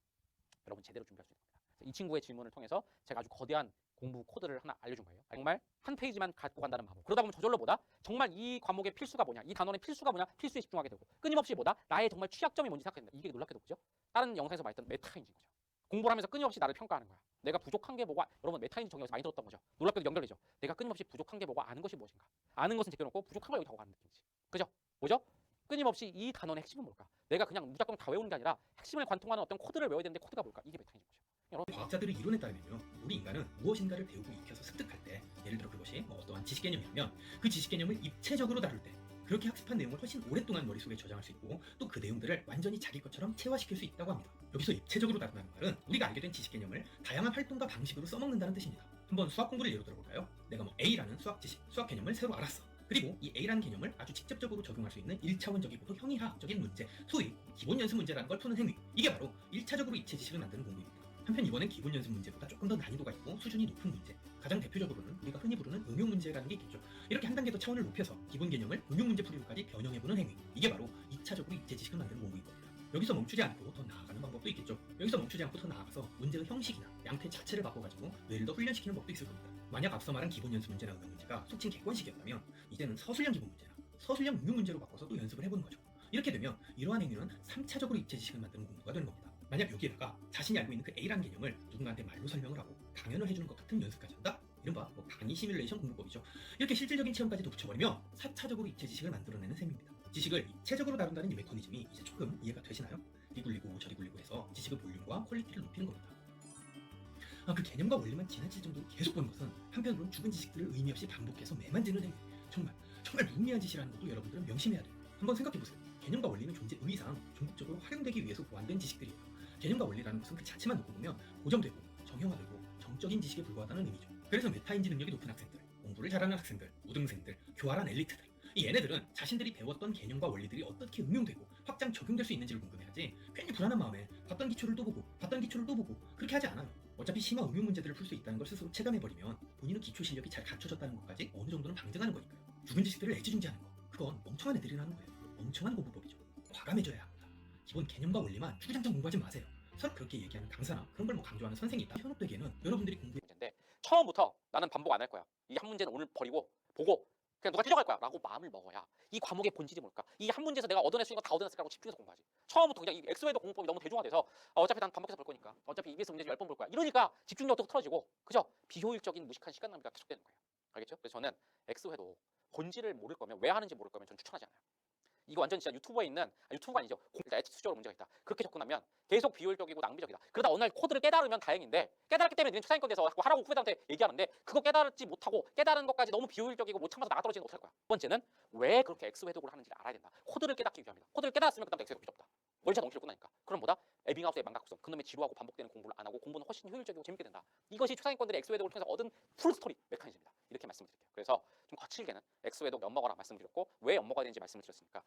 여러분 제대로 준비할 수 있는 겁니다. 이 친구의 질문을 통해서 제가 아주 거대한 공부 코드를 하나 알려준 거예요. 정말 한 페이지만 갖고 간다는 방법. 그러다 보면 저절로 정말 이 과목의 필수가 뭐냐, 이 단원의 필수가 뭐냐, 필수에 집중하게 되고 끊임없이 나의 정말 취약점이 뭔지 생각했는데 이게 놀랍게도 그죠? 다른 영상에서 말했던 메타인지인 거죠. 공부를 하면서 끊임없이 나를 평가하는 거야. 내가 부족한 게 뭐가, 여러분 메타인지 정리해서 많이 들었던 거죠. 놀랍게도 연결되죠. 내가 끊임없이 부족한 게 뭐가, 아는 것이 무엇인가. 아는 것은 제껴놓고 부족한 걸 여기 적어가는 느낌이지. 그죠? 뭐죠? 끊임없이 이 단원의 핵심은 뭘까? 내가 그냥 무작정 다 외우는 게 아니라 핵심을 관통하는 어떤 코드를 외워야 되는데 코드가 뭘까? 이게 메타인지인 거죠. 여러분 과학자들의 이론에 따르면요, 우리 인간은 무엇인가를 배우고 익혀서 습득할 때, 예를 들어 그것이 어떠한 지식 개념이라면 그 지식 개념을 입체적으로 다룰 때 그렇게 학습한 내용을 훨씬 오랫동안 머릿속에 저장할 수 있고 또 그 내용들을 완전히 자기 것처럼 체화시킬 수 있다고 합니다. 여기서 입체적으로 다룬다는 말은 우리가 알게 된 지식 개념을 다양한 활동과 방식으로 써먹는다는 뜻입니다. 한번 수학 공부를 예로 들어볼까요? 내가 뭐 A라는 수학 지식, 수학 개념을 새로 알았어. 그리고 이 A라는 개념을 아주 직접적으로 적용할 수 있는 1차원적이고도 형이하학적인 문제, 소위 기본 연습 문제라는 걸 푸는 행위. 이게 바로 1차적으로 입체 지식을 만드는 공부입니다. 한편 이번엔 기본 연습 문제보다 조금 더 난이도가 있고 수준이 높은 문제, 가장 대표적으로는 우리가 흔히 부르는 응용 문제라는 게 있겠죠. 이렇게 한 단계 더 차원을 높여서 기본 개념을 응용 문제 풀이로까지 변형해보는 행위. 이게 바로 2차적으로 입체 지식을 만드는 공부인 겁니다. 여기서 멈추지 않고 더 나아가는 방법도 있겠죠. 여기서 멈추지 않고 더 나아가서 문제의 형식이나 양태 자체를 바꿔가지고 뇌를 더 훈련시키는 법도 있을 겁니다. 만약 앞서 말한 기본 연습 문제나 응용 문제가 속칭 객관식이었다면 이제는 서술형 기본 문제나 서술형 응용 문제로 바꿔서 또 연습을 해보는 거죠. 이렇게 되면 이러한 행위는 3차적으로 입체 지식을 만드는 공부가 되는 겁니다. 만약 여기에다가 자신이 알고 있는 그 A라는 개념을 누군가한테 말로 설명을 하고 강연을 해주는 것 같은 연습까지 한다? 이른바 강의 시뮬레이션 공부법이죠. 이렇게 실질적인 체험까지 덧붙여버리면 4차적으로 입체 지식을 만들어내는 셈입니다. 지식을 입체적으로 다룬다는 이 메커니즘이 이제 조금 이해가 되시나요? 이 굴리고 저리 굴리고 해서 지식의 볼륨과 퀄리티를 높이는 겁니다. 그 개념과 원리만 지나칠 정도로 계속 보는 것은 한편으로는 죽은 지식들을 의미 없이 반복해서 매만지는 행위. 정말 무의미한 짓이라는 것도 여러분들은 명심해야 돼요. 한번 생각해보세요. 개념과 원리는 존재 의의상 종국적으로 활용되기 위해서 보완된 지식들이에요. 개념과 원리라는 것은 그 자체만 놓고 보면 고정되고 정형화되고 정적인 지식에 불과하다는 의미죠. 그래서 메타인지 능력이 높은 학생들, 공부를 잘하는 학생들, 우등생들, 교활한 엘리트들, 이 얘네들은 자신들이 배웠던 개념과 원리들이 어떻게 응용되고 확장 적용될 수 있는지를 궁금해하지 괜히 불안한 마음에 봤던 기초를 또 보고 그렇게 하지 않아요. 어차피 심화 응용 문제들을 풀 수 있다는 걸 스스로 체감해버리면 본인의 기초 실력이 잘 갖춰졌다는 것까지 어느 정도는 방증하는 거니까요. 죽은 지식들을 애지중지하는 거, 그건 멍청한 애들이 하는 거예요. 멍청한 공부법이죠. 과감해져야 합니다. 기본 개념과 원리만 주구장창 공부하지 마세요. 서로 그렇게 얘기하는 강사나 그런 걸 강조하는 선생이 있다. 현혹되기에는 여러분들이 문제인데 처음부터 나는 반복 안 할 거야. 이 한 문제는 오늘 버리고 보고 그냥 누가 찢어갈 거야 라고 마음을 먹어야 이 과목의 본질이 뭘까? 이 한 문제에서 내가 얻어낼 수 있는 거 다 얻어냈을까라고 집중해서 공부하지. 처음부터 그냥 이 엑스웨이더 공부법이 너무 대중화돼서 어차피 난 반복해서 볼 거니까 어차피 EBS 문제 10번 볼 거야. 이러니까 집중력도 틀어지고 그죠? 비효율적인 무식한 시간 낭비가 계속되는 거예요. 알겠죠? 그래서 저는 엑스회도 본질을 모를 거면 왜 하는지 모를 거면 전 추천하지 않아요. 이거 완전 진짜 유튜브에 있는 유튜브가 아니죠. 수적으로 문제가 있다. 그렇게 접근하면 계속 비효율적이고 낭비적이다. 그러다 어느 날 코드를 깨달으면 다행인데 깨달았기 때문에 니는 추사인권 돼서 자꾸 하라고 후배들한테 얘기하는데 그거 깨달지 못하고 깨달은 것까지 너무 비효율적이고 못 참아서 나가 떨어지는 못할 거야. 두 번째는 왜 그렇게 X 회독을 하는지를 알아야 된다. 코드를 깨닫기 위함이다. 코드를 깨달았으면 그다음에 X 회독 필요 없다. 원리자 넘치를 끝나니까. 그럼 뭐다? 에빙하우스의 망각성. 그놈의 지루하고 반복되는 공부를 안 하고 공부는 훨씬 효율적이고 재밌게 된다. 이것이 추사인권들의 X 회독을 통해서 얻은 풀 스토리 메커니즘입니다. 이렇게 말씀을 드릴게요. 그래서 좀 거칠게는 X 회독 엿먹어라 말씀드렸고 왜 엿먹어야 되는지 말씀을 드렸으니까